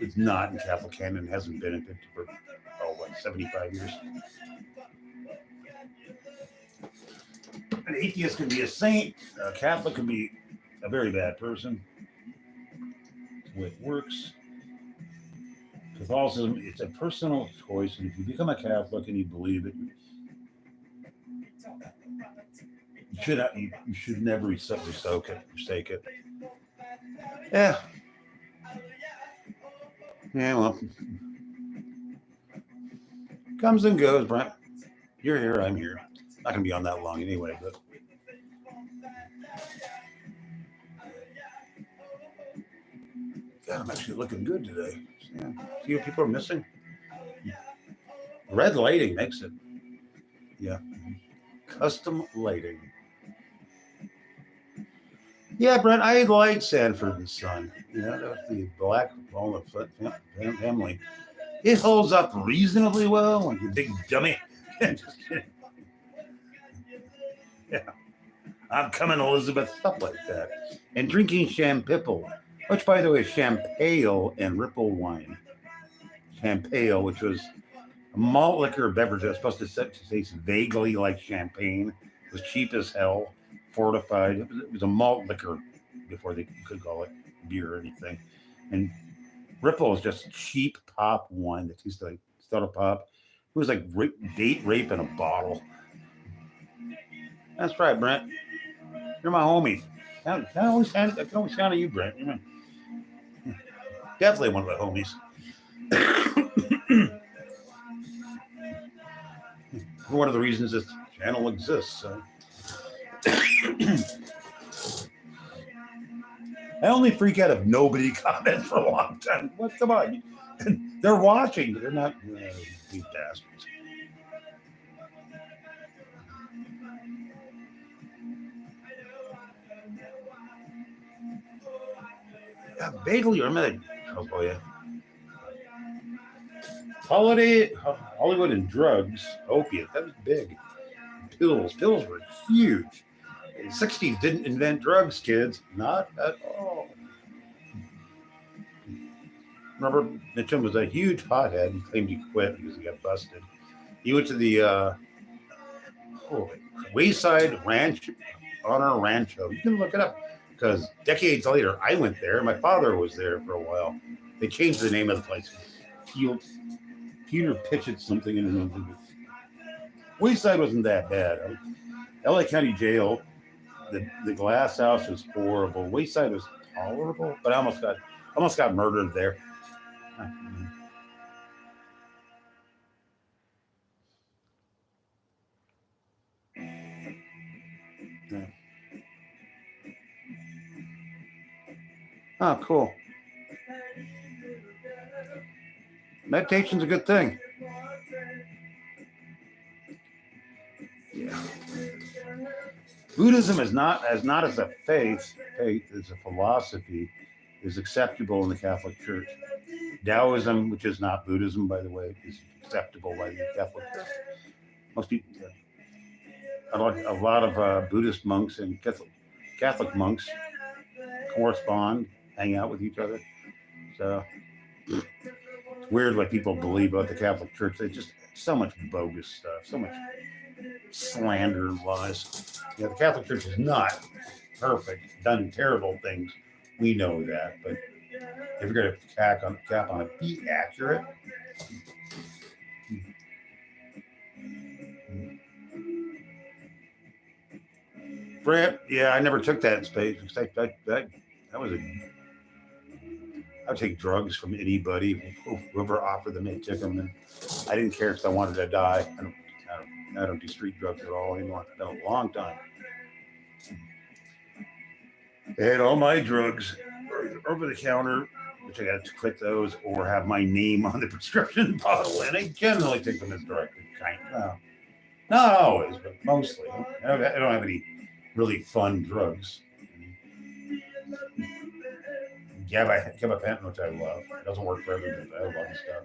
it's not in Catholic canon. It hasn't been for 75 years. An atheist can be a saint. A Catholic can be a very bad person. That's the way it works. Catholicism, it's a personal choice, and if you become a Catholic and you believe it, you should never forsake it. Yeah. Yeah, well. Comes and goes, Brent. You're here, I'm here. Not going to be on that long anyway, but. God, I'm actually looking good today. Yeah. See what people are missing? Red lighting makes it. Yeah. Custom lighting. Yeah, Brent, I like Sanford and Son. You know, that was the Black Walnut family. It holds up reasonably well, you big dummy. Just kidding. Yeah. I'm coming, Elizabeth, stuff like that. And drinking champipple, which, by the way, is champagne and ripple wine. Champagne, which was a malt liquor beverage that's supposed to taste vaguely like champagne. It was cheap as hell, fortified. It was a malt liquor before they could call it beer or anything. And Ripple is just cheap pop wine that tastes like soda pop. It was like date rape in a bottle. That's right, Brent. You're my homie. I can always count on you, Brent. You're definitely one of the homies. One of the reasons this channel exists. So. I only freak out if nobody comments for a long time. What? Come on. They're watching, but they're not. These bastards. Yeah, vaguely remember that. Oh, yeah. Hollywood and drugs, opiate. That was big. Pills were huge. The 60s didn't invent drugs, kids. Not at all. Remember, Mitchum was a huge pothead. He claimed he quit because he got busted. He went to the Wayside Ranch, Honor Rancho. You can look it up because decades later, I went there. My father was there for a while. They changed the name of the place. Peter Pitchett something in another. Wayside wasn't that bad. LA County Jail, the glass house was horrible. Wayside was tolerable, but I almost got murdered there. Yeah. Oh, cool. Meditation's a good thing. Yeah. Buddhism is not as a faith as a philosophy, is acceptable in the Catholic Church. Taoism, which is not Buddhism, by the way, is acceptable by the Catholic Church. Most people, a lot of Buddhist monks and Catholic monks correspond, hang out with each other. So it's weird what people believe about the Catholic Church. They just so much bogus stuff, so much slander and lies. The Catholic Church is not perfect, done terrible things. We know that, but if you're going to cap on it, be accurate. Brent, yeah, I never took that space. That was I would take drugs from anybody, whoever offered them, they took them. And I didn't care because I wanted to die. I don't do street drugs at all anymore. It's been a long time. I had all my drugs over the counter, which I got to quit those or have my name on the prescription bottle. And I generally take them as directed. Not always, but mostly. I don't have any really fun drugs. Gabapentin, which I love. It doesn't work for everybody, but I love stuff.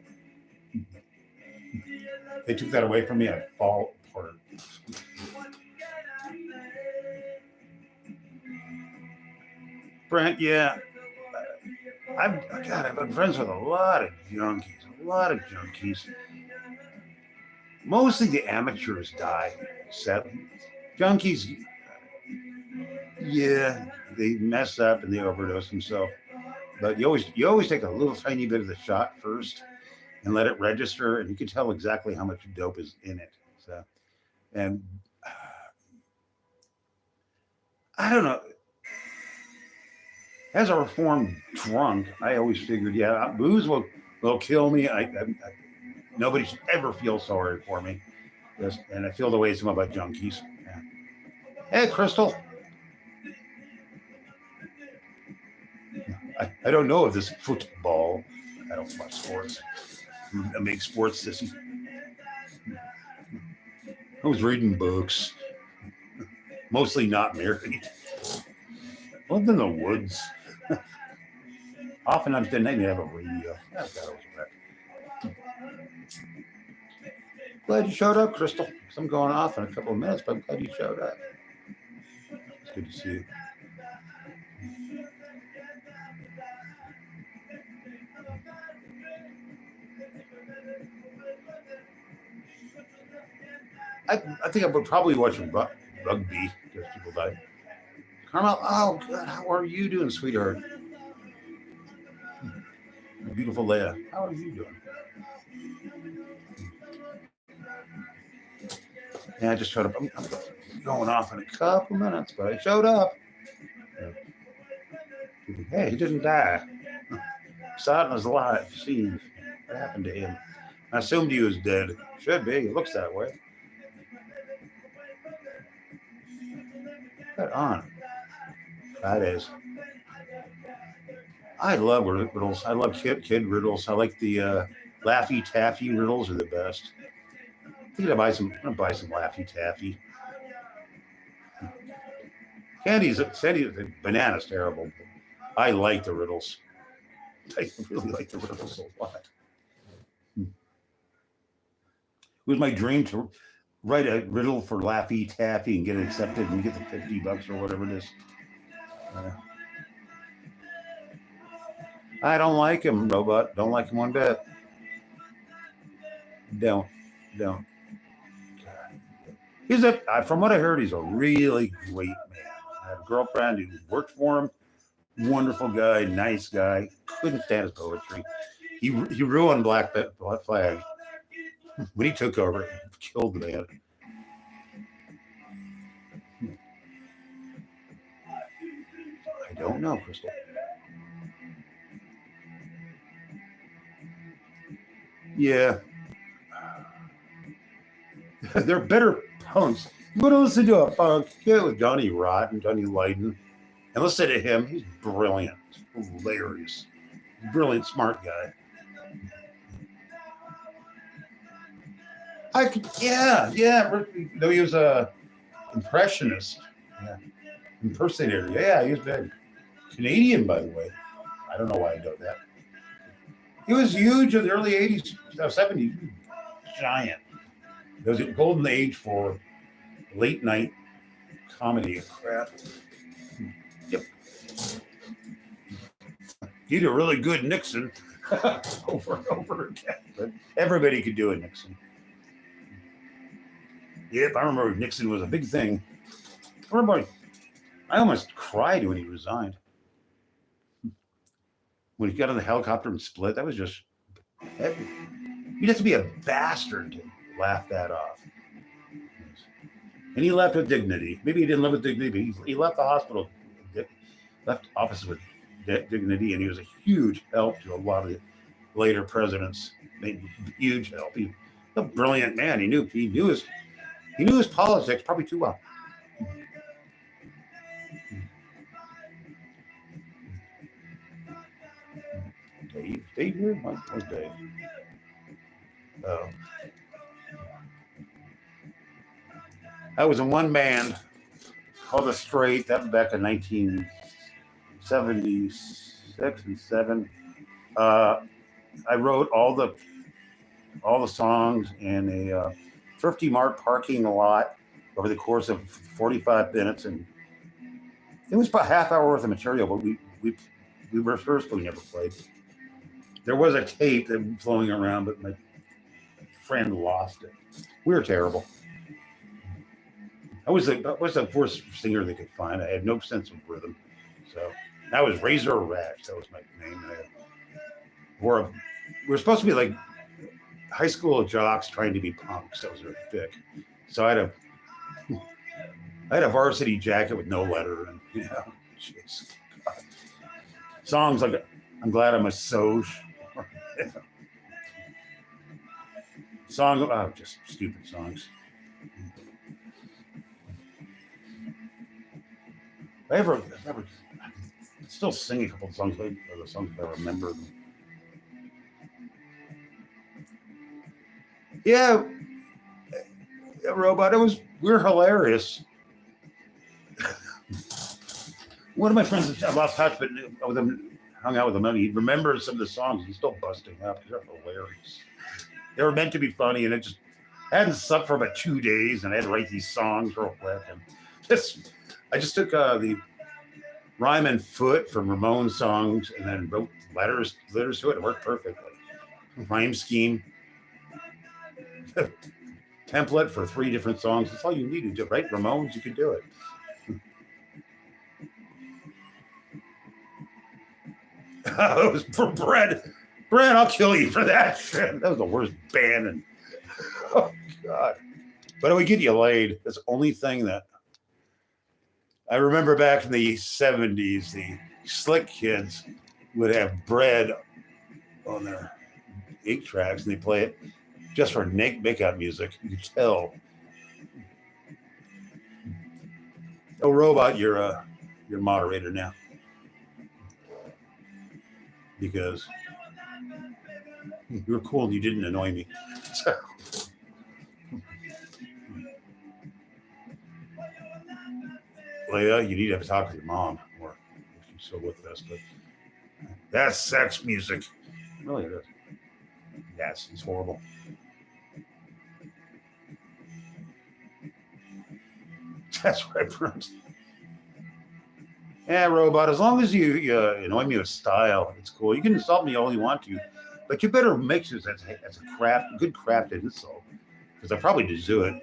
They took that away from me, I'd fall apart. Brent, yeah. I've been friends with a lot of junkies. Mostly the amateurs die. Junkies, yeah, they mess up and they overdose themselves. But you always take a little tiny bit of the shot first and let it register, and you can tell exactly how much dope is in it. So, and I don't know. As a reformed drunk, I always figured, booze will kill me. Nobody should ever feel sorry for me. And I feel the way some about junkies. Yeah. Hey, Crystal. I don't know if this football. I don't watch sports. I make sports sissy. I was reading books. Mostly not married. Lived in the woods. Oftentimes didn't even have a radio. God, I was a wreck. Glad you showed up, Crystal. I'm going off in a couple of minutes, but I'm glad you showed up. It's good to see you. I think I would probably watch rugby because people die. Carmel, oh, good. How are you doing, sweetheart? Beautiful Leia, how are you doing? Yeah, I just showed up. I'm going off in a couple minutes, but I showed up. Hey, he didn't die. Saw it in his life. See what happened to him. I assumed he was dead. Should be. It looks that way. Right on. Fridays. I love riddles. I love kid riddles. I like the Laffy Taffy riddles are the best. I think I'm gonna buy some Laffy Taffy. Sandy's banana's terrible. I like the riddles. I really like the riddles a lot. It was my dream to write a riddle for Laffy Taffy and get it accepted and get the $50 or whatever it is. I don't like him, Robot. Don't like him one bit. Don't. He's from what I heard, he's a really great man. I had a girlfriend who worked for him. Wonderful guy, nice guy. Couldn't stand his poetry. He ruined Black Flag. When he took over, he killed the band. I don't know, Crystal. Yeah. They're better punks. You want to listen to a punk? Get with Johnny Rott and Johnny Lydon. And listen to him. He's brilliant. He's hilarious. Brilliant, smart guy. Though he was a impressionist. Yeah. Impersonator. Yeah, he was big. Canadian, by the way. I don't know why I know that. He was huge in the early 80s, 70s. Giant. There was a golden age for late night comedy and crap. Yep. He did a really good Nixon over and over again. But everybody could do a Nixon. Yep, I remember Nixon was a big thing. I almost cried when he resigned. When he got on the helicopter and split, that was just heavy. You'd have to be a bastard to laugh that off. And he left with dignity. Maybe he didn't live with dignity, but he left the hospital, left office with dignity, and he was a huge help to a lot of the later presidents. Made huge help. He's a brilliant man. He knew his politics probably too well. Dave here? Where's Dave? Oh. I was in one band called The Straight. That was back in 1976 and 7. I wrote all the songs in a Thrifty Mart parking lot over the course of 45 minutes, and it was about a half hour worth of material. But we rehearsed, but we never played. There was a tape that was flowing around, but my friend lost it. We were terrible. I was the worst singer they could find. I had no sense of rhythm. So that was Razor Rash. That was my name. We were supposed to be like high school jocks trying to be punks. That was very thick. So I had a varsity jacket with no letter, and jeez. Songs like "I'm Glad I'm a Soch." Just stupid songs. I still sing a couple of songs, like the songs I remember. Yeah, Robot. We're hilarious. One of my friends, I lost touch, but with him, hung out with him, and he remembers some of the songs. He's still busting up. They're hilarious. They were meant to be funny, and I hadn't slept for about 2 days, and I had to write these songs real quick. And I just took the rhyme and foot from Ramones songs, and then wrote letters to it. It worked perfectly. Rhyme scheme, template for 3 different songs. That's all you needed to write Ramones. You could do it. It was for Brad. Brad, I'll kill you for that shit. That was the worst band. And oh God. But it would get you laid. That's the only thing that I remember back in the 70s, the slick kids would have bread on their 8 tracks and they play it just for make-out music. You could tell. Oh, Robot, you're moderator now. Because you were cool and you didn't annoy me. So. Leah, you need to have a talk with your mom, or if she's still with us. But that's sex music. Really, it is. Yes, it's horrible. That's right, Bruce. Yeah, Robot, as long as you annoy me with style, it's cool. You can insult me all you want to, but you better make sure that's a good crafted insult, because I probably just do it.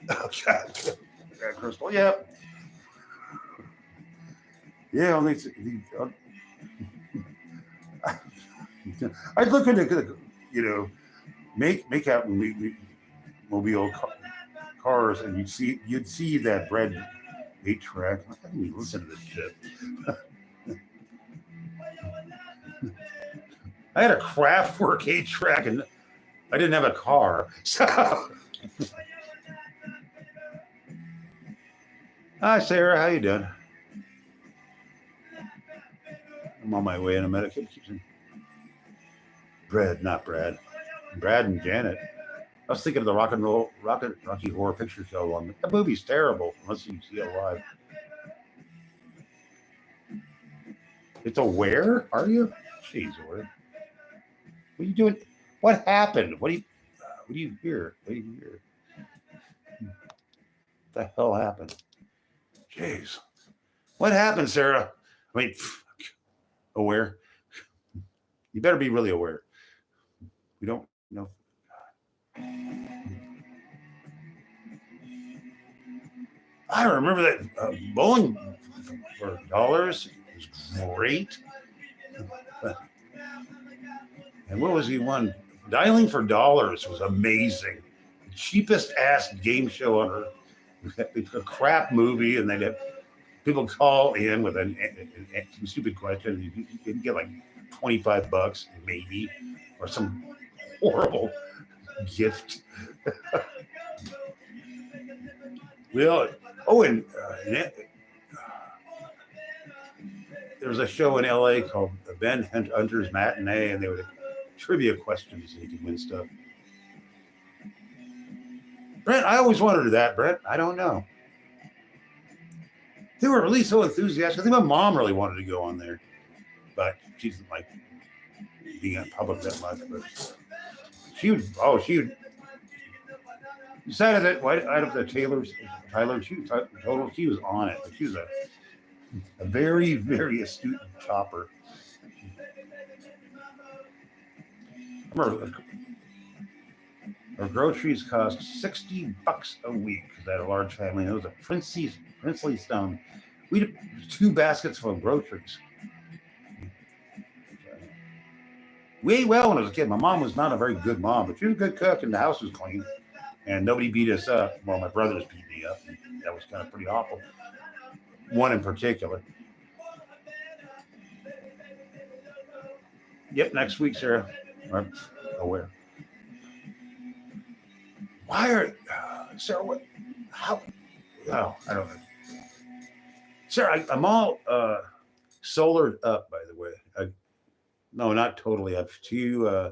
Oh, God. Crystal, yeah. Yeah, I'd look into, make out mobile cars, and you'd see that Brad 8-track. I didn't even listen to this shit. I had a Kraftwerk 8-track, and I didn't have a car, so. Hi, Sarah. How you doing? I'm on my way in a minute. Brad, not Brad. Brad and Janet. I was thinking of the Rocky Horror Picture Show one. That movie's terrible unless you see it live. It's Aware? Are you? Jeez, Aware. What are you doing? What happened? What do you hear? What the hell happened? Jeez. What happened, Sarah? I mean, Aware. You better be really aware. We don't know. I remember that bowling for dollars was great. And what was he won? Dialing for Dollars was amazing. The cheapest ass game show on earth. A crap movie, and they'd have people call in with some stupid question. You'd get like $25 maybe, or some horrible gift. Well, and there was a show in LA called Ben Hunter's Matinee, and they would have trivia questions and you could win stuff. Brent, I always wanted that, Brent. I don't know. They were really so enthusiastic. I think my mom really wanted to go on there, but she doesn't like being in public that much. But she would. Decided that out of the Tyler, she was on it. But she was a very, very astute chopper. I remember our groceries cost $60 a week because I had a large family. And it was a princely stone. We had 2 baskets full of groceries. We ate well when I was a kid. My mom was not a very good mom, but she was a good cook and the house was clean. And nobody beat us up. Well, my brothers beat me up. And that was kind of pretty awful. One in particular. Yep, next week, Sarah. I'm aware. Why are Sarah? What? How? Oh, I don't know. Sarah, I'm all solared up. By the way, no, not totally. I have 2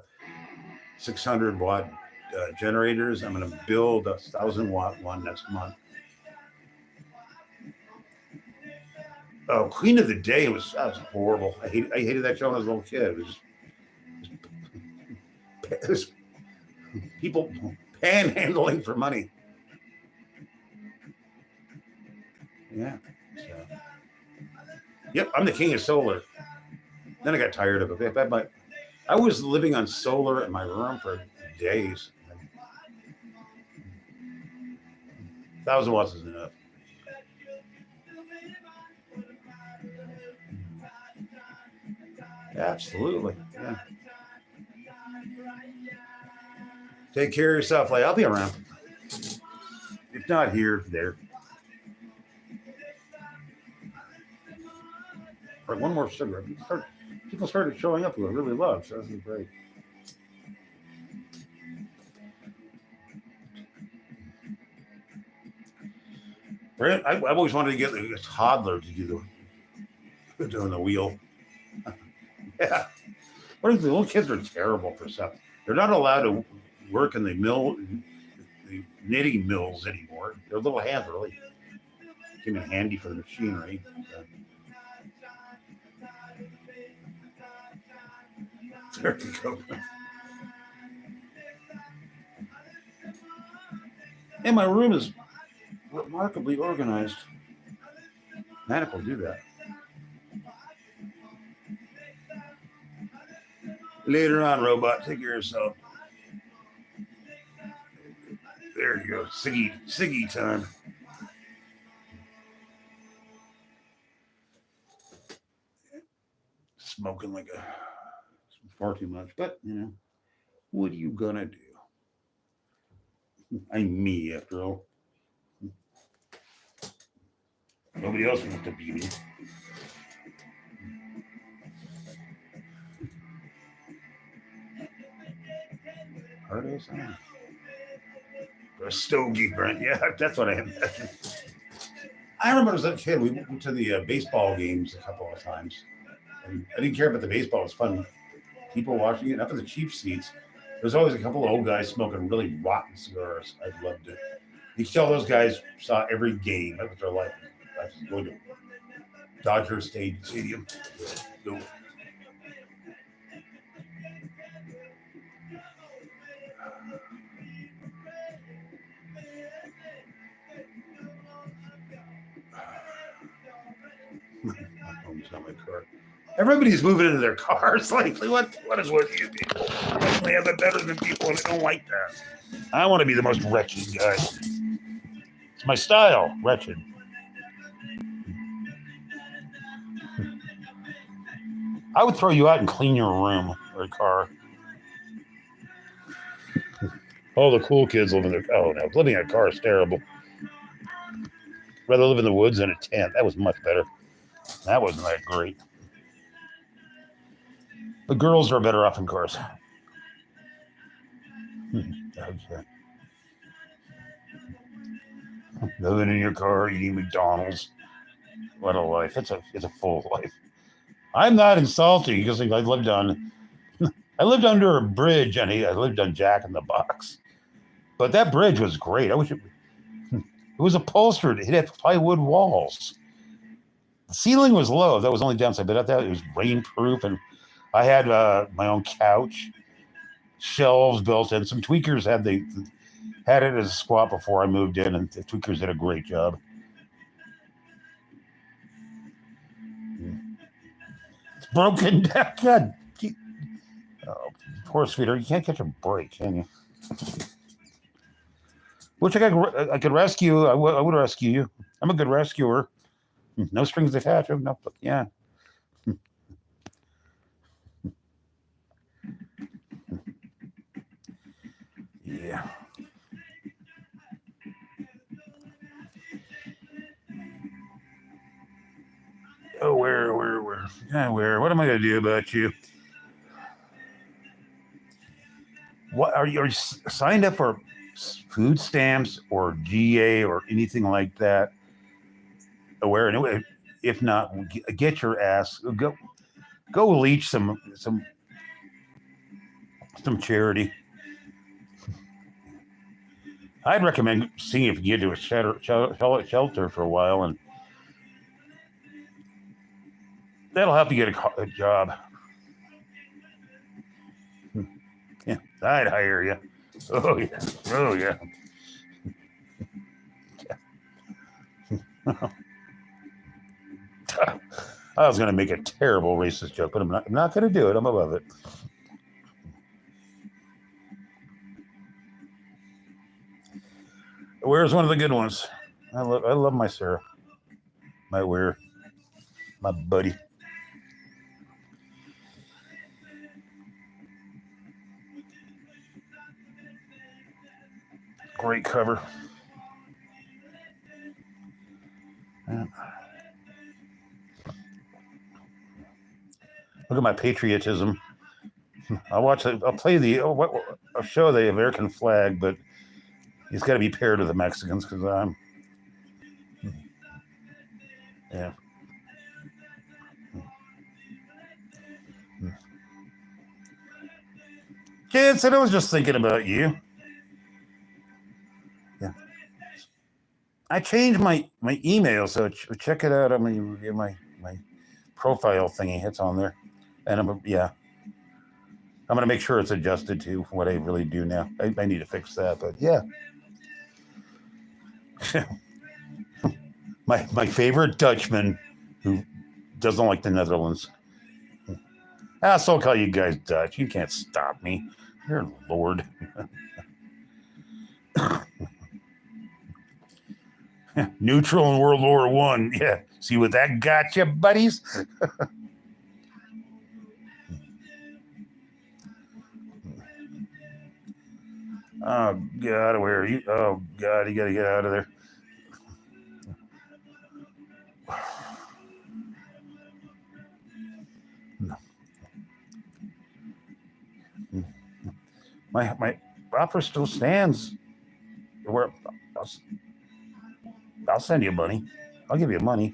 600-watt generators. I'm going to build a 1,000-watt one next month. Oh, Queen of the Day that was horrible. I hated that show when I was a little kid. It was people panhandling for money. Yeah. So. Yep, I'm the king of solar. Then I got tired of it. I was living on solar in my room for days. 1,000 watts is enough. Absolutely. Yeah. Take care of yourself. Like, I'll be around. If not here, there. All right, one more cigarette. People started showing up who I really love, so this is great. Brent, I've always wanted to get a toddler to do doing the wheel. Yeah. What if the little kids are terrible for stuff? They're not allowed to work in the knitting mills anymore. Their little hands really came in handy for the machinery. There you go. And my room is remarkably organized. Manic will do that. Later on, robot, take care of yourself. There you go. Siggy time. Smoking like far too much, but you know, what are you gonna do? I'm me after all. Nobody else wants to be me. Hard as hell. A stogie, Brent. Yeah, that's what I am. I remember as a kid, we went to the baseball games a couple of times. And I didn't care about the baseball. It was fun. People watching it. Up in the cheap seats, there's always a couple of old guys smoking really rotten cigars. I loved it. You could tell those guys saw every game. That was their life. I was going to Dodger Stadium. Go. Not my car. Everybody's moving into their cars. Like, what is with you people? They have it better than people, and I don't like that. I want to be the most wretched guy. It's my style, wretched. I would throw you out and clean your room or car. Oh, the cool kids live in their. Oh no, living in a car is terrible. Rather live in the woods in a tent. That was much better. That wasn't that great. The girls are better off in cars. Okay. Living in your car, eating McDonald's. What a life. It's a full life. I'm not insulting because I lived under a bridge and I lived on Jack in the Box. But that bridge was great. I wish it was upholstered. It had plywood walls. The ceiling was low. That was the only downside. But I thought it was rainproof, and I had my own couch, shelves built in. Some tweakers had it as a squat before I moved in, and the tweakers did a great job. It's broken down. God, oh, poor sweetheart, you can't catch a break, can you? Wish I could rescue. I would rescue you. I'm a good rescuer. No strings attached. No, but yeah. Yeah. Oh, where? Yeah, where? What am I going to do about you? What are you signed up for? Food stamps or GA or anything like that? Aware? If not, get your ass go leech some charity. I'd recommend seeing if you get to a shelter for a while, and that'll help you get a job. Yeah, I'd hire you. Oh yeah. I was going to make a terrible racist joke, but I'm not going to do it. I'm above it. Where Sarah's one of the good ones. I love my Sarah. My Ware. My buddy. Great cover. Yeah. Look at my patriotism. I'll play I'll show the American flag, but he's got to be paired with the Mexicans because yeah. Kids, I was just thinking about you. Yeah. I changed my email, so check it out. I mean, my profile thingy. It's on there, and I'm gonna make sure it's adjusted to what I really do now. I need to fix that, but yeah. my favorite Dutchman who doesn't like the Netherlands. So I'll call you guys Dutch. You can't stop me. Dear Lord. Neutral in World War I. Yeah. See what that got you, buddies? Oh, God, where are you? Oh, God, you got to get out of there. My offer still stands. I'll send you money. I'll give you money.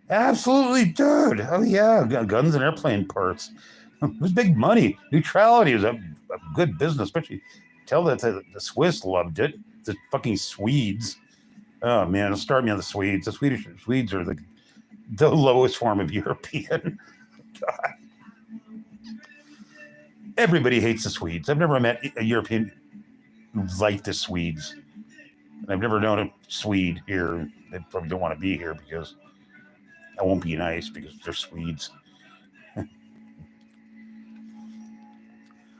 Absolutely, dude. Oh, yeah. Guns and airplane parts. It was big money. Neutrality was a good business, especially tell that the Swiss loved it. The fucking Swedes. Oh, man. It'll start me on the Swedes. The Swedes are the lowest form of European. God. Everybody hates the Swedes. I've never met a European who liked the Swedes. And I've never known a Swede here. They probably don't want to be here because I won't be nice because they're Swedes.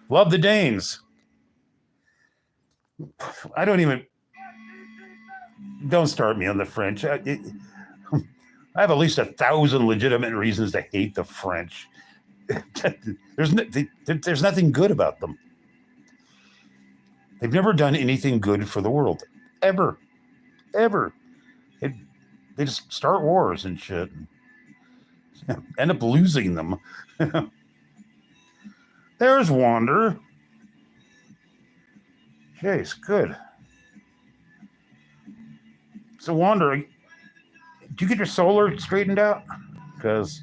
Love the Danes. Don't start me on the French. I have at least 1,000 legitimate reasons to hate the French. There's nothing good about them. They've never done anything good for the world. Ever. They just start wars and shit. End up losing them. There's Wander. Jeez, good. So Wander, do you get your solar straightened out? Because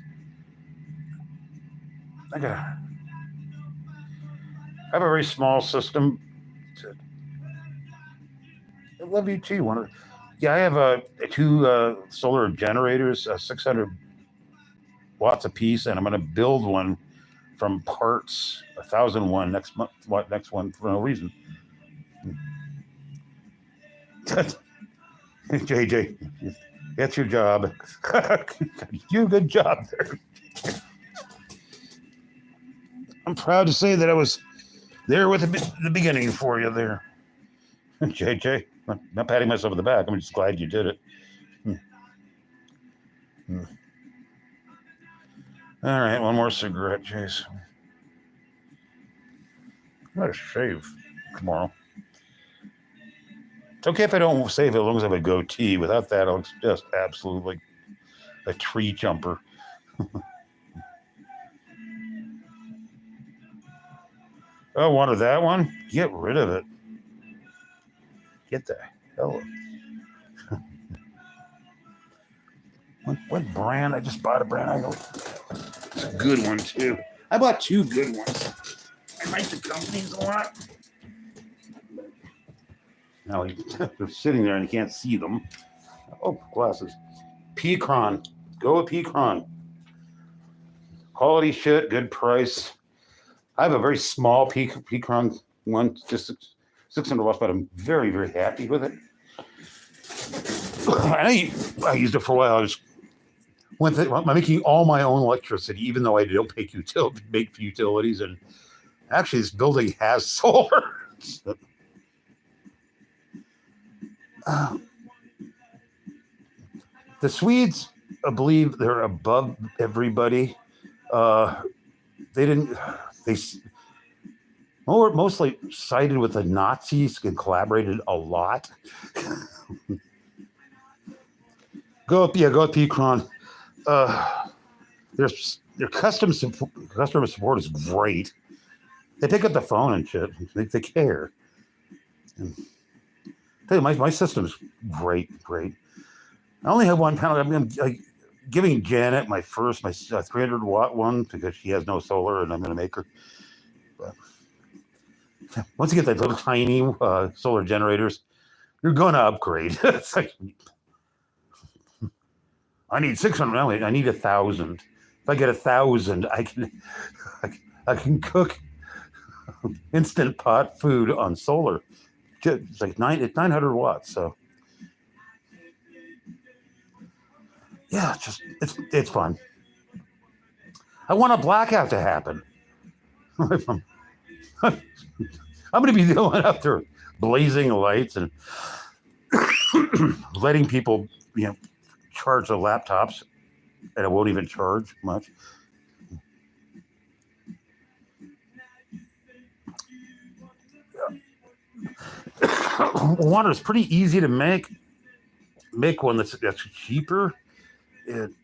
I have a very small system. I love you too, Wander. Yeah, I have two solar generators, 600 watts a piece, and I'm going to build one from parts, 1,001 next month. Next one for no reason. JJ, that's your job. You do a good job there. I'm proud to say that I was there with the beginning for you there. JJ, I'm not patting myself on the back. I'm just glad you did it. All right, one more cigarette, Chase. I'm going to shave tomorrow. It's okay if I don't shave it as long as I have a goatee. Without that, it looks just absolutely a tree jumper. Oh, wanted that one? Get rid of it. Get the hell out. What brand? I just bought a brand. I know it's a good one, too. I bought two good ones. I like the companies a lot. Now they're sitting there and you can't see them. Oh, glasses. P-Cron. Go with P-Cron. Quality shit, good price. I have a very small P-Cron one, just 600 watts, but I'm very, very happy with it. I used it for a while. I'm making all my own electricity, even though I don't make utilities, and Actually, this building has solar. The Swedes, I believe they're above everybody. They didn't. They mostly sided with the Nazis and collaborated a lot. Go up Ecron. Their customer support is great. They pick up the phone and shit. They care. And my system's great. I only have one panel. I'm giving Janet my 300-watt one because she has no solar, and I'm going to make her. But once you get those little tiny solar generators, you're going to upgrade. It's like, I need 600. I need 1,000. If I get 1,000, I can cook instant pot food on solar. It's like 900 watts. So yeah, it's fun. I want a blackout to happen. I'm going to be the one out there blazing lights and letting people, charge their laptops, and it won't even charge much. Water is pretty easy to make. Make one that's cheaper. You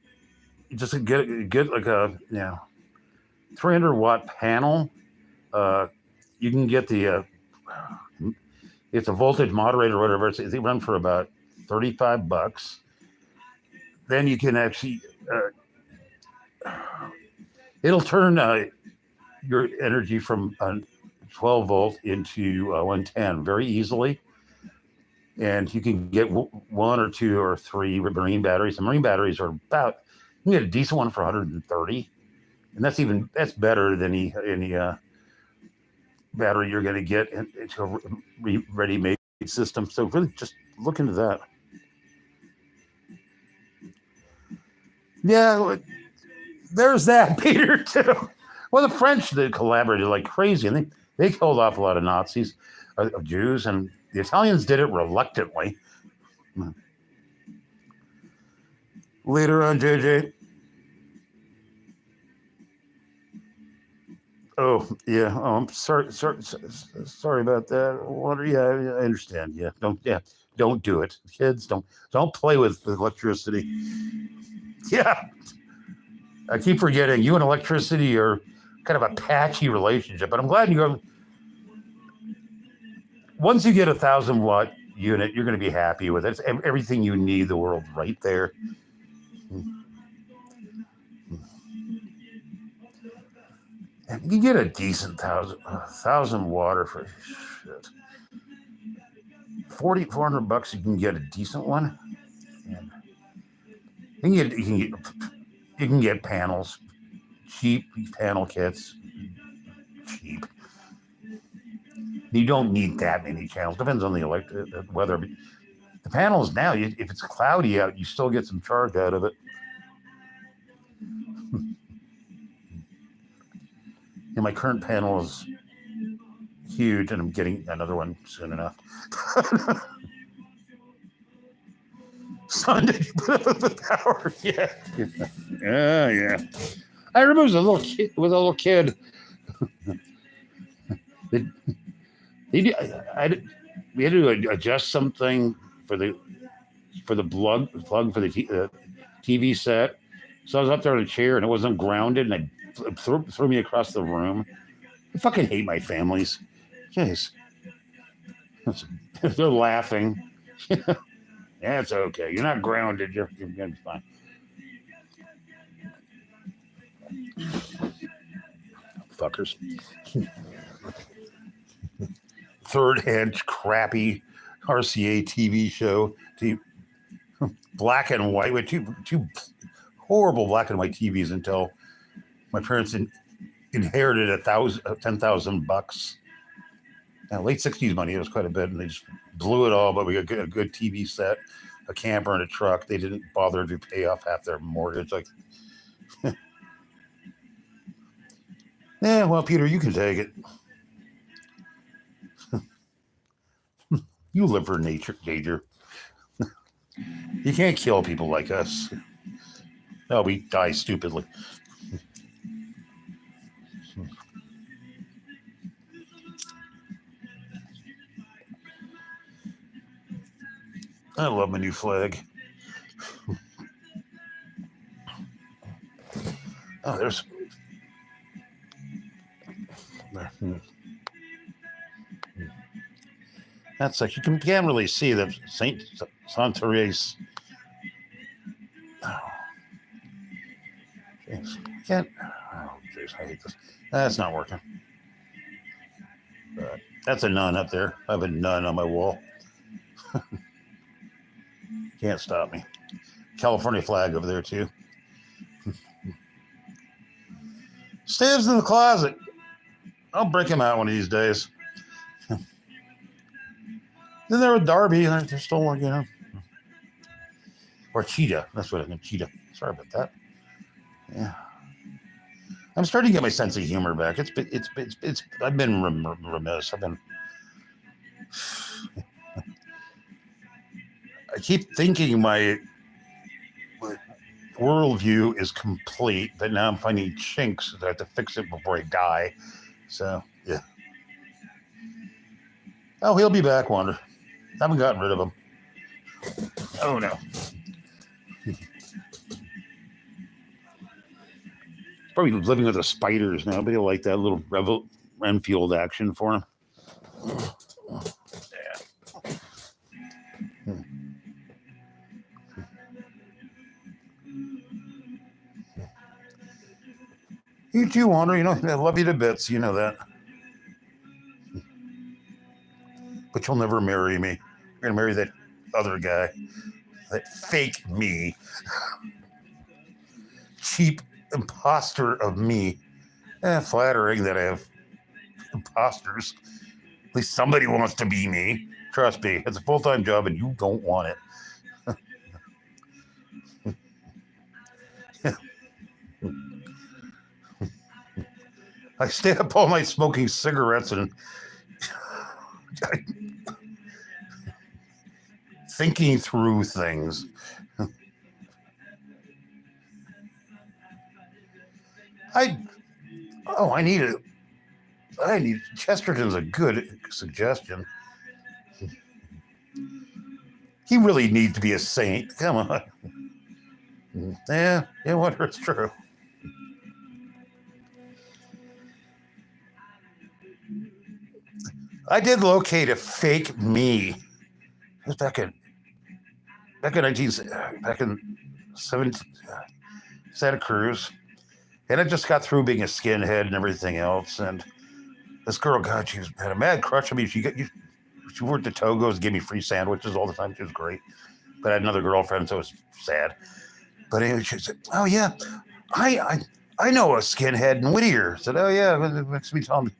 just get like a 300-watt panel. You can get the it's a voltage moderator or whatever. They run for about $35. Then you can actually it'll turn your energy from 12 volt into 110 very easily. And you can get 1 or 2 or 3 marine batteries. The marine batteries are about, you can get a decent one for 130, and that's better than any battery you're going to get into a ready-made system. So really, just look into that. Yeah, there's that, Peter, too. Well, the French, they collaborated like crazy, and they killed off a lot of Nazis, of Jews, and the Italians did it reluctantly. Later on, JJ. Oh, yeah. Oh, I'm sorry about that. Water. Yeah, I understand. Yeah, don't do it, kids. Don't play with electricity. Yeah, I keep forgetting you and electricity are kind of a patchy relationship, but I'm glad you're. Once you get 1,000-watt unit, you're going to be happy with it. It's everything you need. The world right there. And you can get a decent 1,000 water for shit. $400 you can get a decent one. And you can get panels, cheap panel kits, cheap. You don't need that many channels. Depends on the weather. But the panels now, if it's cloudy out, you still get some charge out of it. And my current panel is huge, and I'm getting another one soon enough. Son, did you put up the power? Yeah. Yeah. I remember as a little kid. We had to adjust something for the plug for the TV set. So I was up there in a chair and it wasn't grounded, and it threw me across the room. I fucking hate my families. Jeez. They're laughing. Yeah, it's okay. You're not grounded. You're gonna be fine. Fuckers. Third-hand crappy RCA TV show. Black and white with two horrible black and white TVs until my parents inherited $10,000. Late 60s money, it was quite a bit, and they just blew it all, but we got a good TV set, a camper, and a truck. They didn't bother to pay off half their mortgage. Like, Yeah, well, Peter, you can take it. You live for nature, Gager. You can't kill people like us. No, we die stupidly. I love my new flag. Oh, there's. There. That's like you can't really see the Saint Therese. Oh, jeez. Can't. Oh, jeez, I hate this. That's not working. But that's a nun up there. I have a nun on my wall. Can't stop me. California flag over there too. Steve's in the closet. I'll break him out one of these days. Then there with Darby. They're still, you know. Or Cheetah. That's what I meant. Cheetah. Sorry about that. Yeah. I'm starting to get my sense of humor back. I've been remiss. I keep thinking my worldview is complete, but now I'm finding chinks that I have to fix it before I die. So, yeah. Oh, he'll be back, Wander. I haven't gotten rid of him. Oh, no. Probably living with the spiders now, but he'll like that little Renfield action for him. Yeah. You too, Wander. You know, I love you to bits. You know that. But you'll never marry me. You're going to marry that other guy. That fake me. Cheap imposter of me. Flattering that I have imposters. At least somebody wants to be me. Trust me, it's a full-time job and you don't want it. I stay up all night smoking cigarettes and thinking through things. I need Chesterton's a good suggestion. He really needs to be a saint. Come on. Yeah, I wonder it's true. I did locate a fake me. It was back in 17 Santa Cruz, and I just got through being a skinhead and everything else. And this girl, God, she had a mad crush on me. She worked at Togo's, gave me free sandwiches all the time. She was great. But I had another girlfriend, so it was sad. But anyway, she said, "Oh yeah, I know a skinhead in Whittier." I said, "Oh yeah, makes me tell him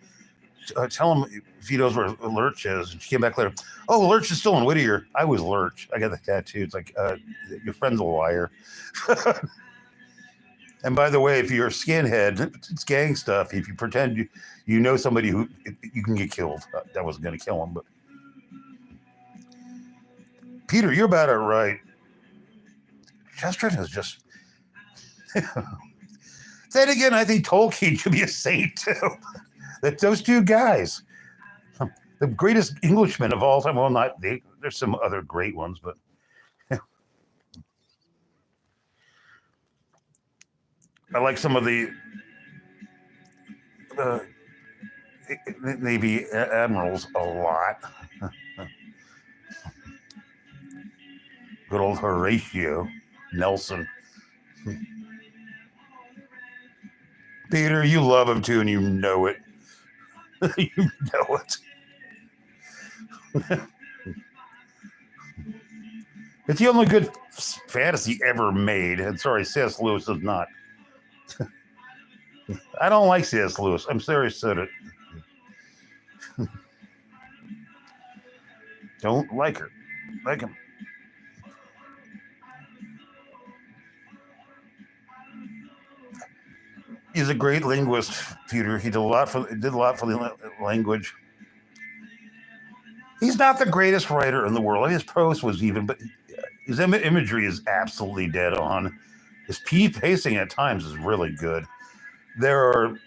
if he knows where Lurch is." And she came back later. "Oh, Lurch is still in Whittier." I was Lurch. I got the tattoo. It's like your friend's a liar. And by the way, if you're a skinhead, it's gang stuff. If you pretend you know somebody who you can get killed. That wasn't going to kill him, but Peter, you're about it right. Chesterton is just. Then again, I think Tolkien should be a saint too. That those two guys, the greatest Englishmen of all time. Well, not they. There's some other great ones, but I like some of the Navy admirals a lot. Good old Horatio Nelson. Peter, you love him too, and you know it. You know it. It's the only good fantasy ever made. And sorry, C.S. Lewis is not. I don't like C.S. Lewis. I'm serious, said it. Don't like her. Like him. He's a great linguist, Peter. He did a lot for the language. He's not the greatest writer in the world. His prose was even, but his imagery is absolutely dead on. His pacing at times is really good. There are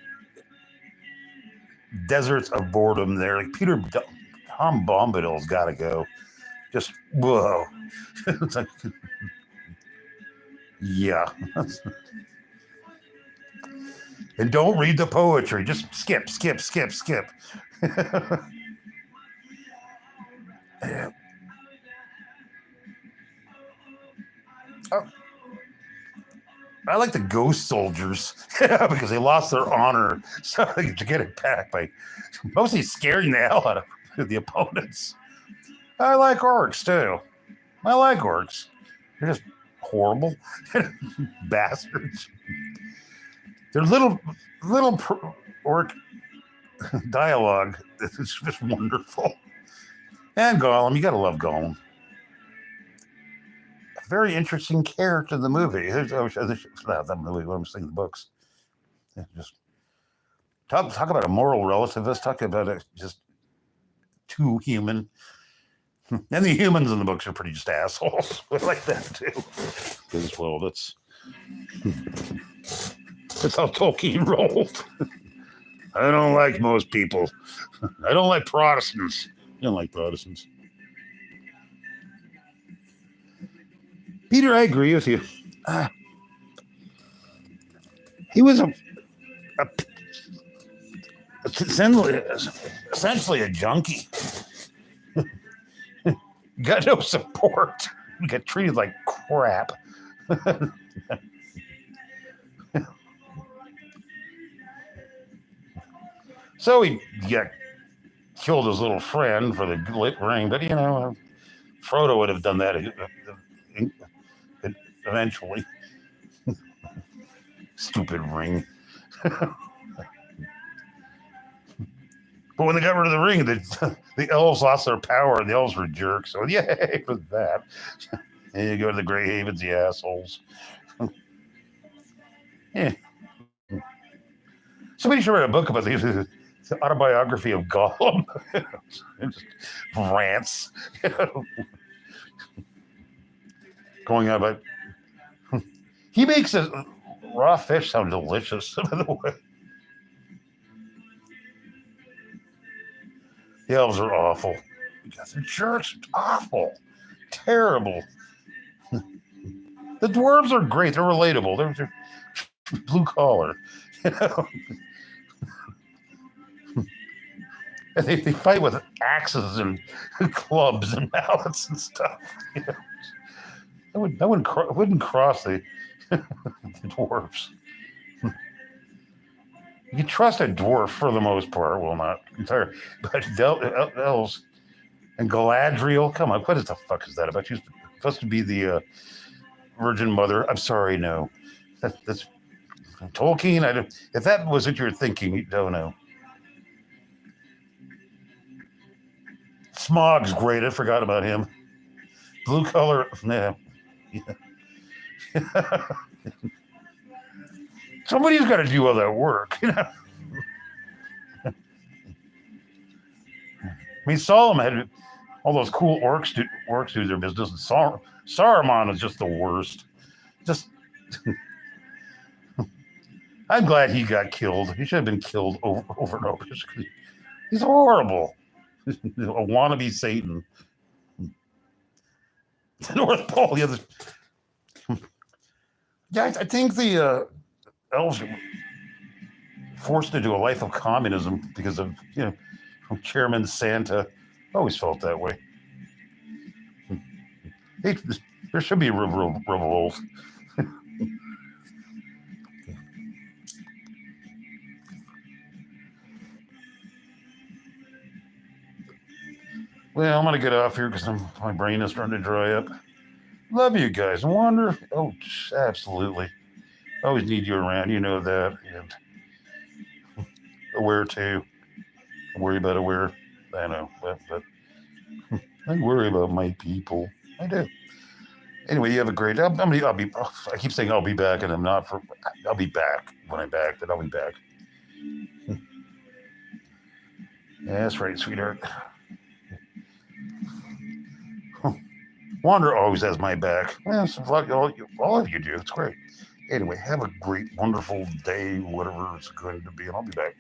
deserts of boredom there. Like Tom Bombadil's got to go. Just whoa. It's like, yeah. And don't read the poetry. Just skip. Yeah. Oh, I like the ghost soldiers because they lost their honor, so to get it back by mostly scaring the hell out of the opponents. I like orcs too. I like orcs. They're just horrible bastards. Their little orc dialogue is just wonderful. And Gollum, you gotta love Gollum. A very interesting character in the movie. Not the movie. I'm saying the books. Just talk about a moral relativist. Talk about it just too human. And the humans in the books are pretty just assholes. I like that too. Because well, that's how Tolkien rolled. I don't like most people. I don't like Protestants. I don't like Protestants. Peter, I agree with you. He was essentially a junkie. Got no support. Got treated like crap. So he killed his little friend for the lit ring, but Frodo would have done that eventually. Stupid ring. But when they got rid of the ring, the elves lost their power, and the elves were jerks. So yay for that. And you go to the Grey Havens, you assholes. Yeah. Somebody should write a book about the autobiography of Gollum. Just rants. Going on about. He makes raw fish sound delicious, by the way. The elves are awful. They're jerks. Awful. Terrible. The dwarves are great. They're relatable. They're blue collar. And they fight with axes and clubs and mallets and stuff. I wouldn't cross the dwarves. You can trust a dwarf for the most part. Well, not entire, but elves and Galadriel. Come on, what the fuck is that about? She's supposed to be the Virgin Mother. I'm sorry, no. That's Tolkien. If that was what you're thinking, you don't know. Smaug's great. I forgot about him. Blue color. Yeah. Somebody's got to do all that work, I mean, Solomon had all those cool orcs do their business. And Saruman is just the worst. Just, I'm glad he got killed. He should have been killed over and over. He's horrible. A wannabe Satan. The North Pole, the other. Yeah, I think the elves were forced into a life of communism because of Chairman Santa. Always felt that way. There should be a revolt. Well, I'm gonna get off here because my brain is starting to dry up. Love you guys. Wonder. Oh, absolutely. Always need you around. You know that. And aware too. Worry about aware. I know, but I worry about my people. I do. Anyway, you have a great. I'll be. I keep saying I'll be back, and I'm not. I'll be back when I'm back. But I'll be back. Yeah, that's right, sweetheart. Wander always has my back. Well, all of you do. It's great. Anyway, have a great, wonderful day, whatever it's going to be, and I'll be back.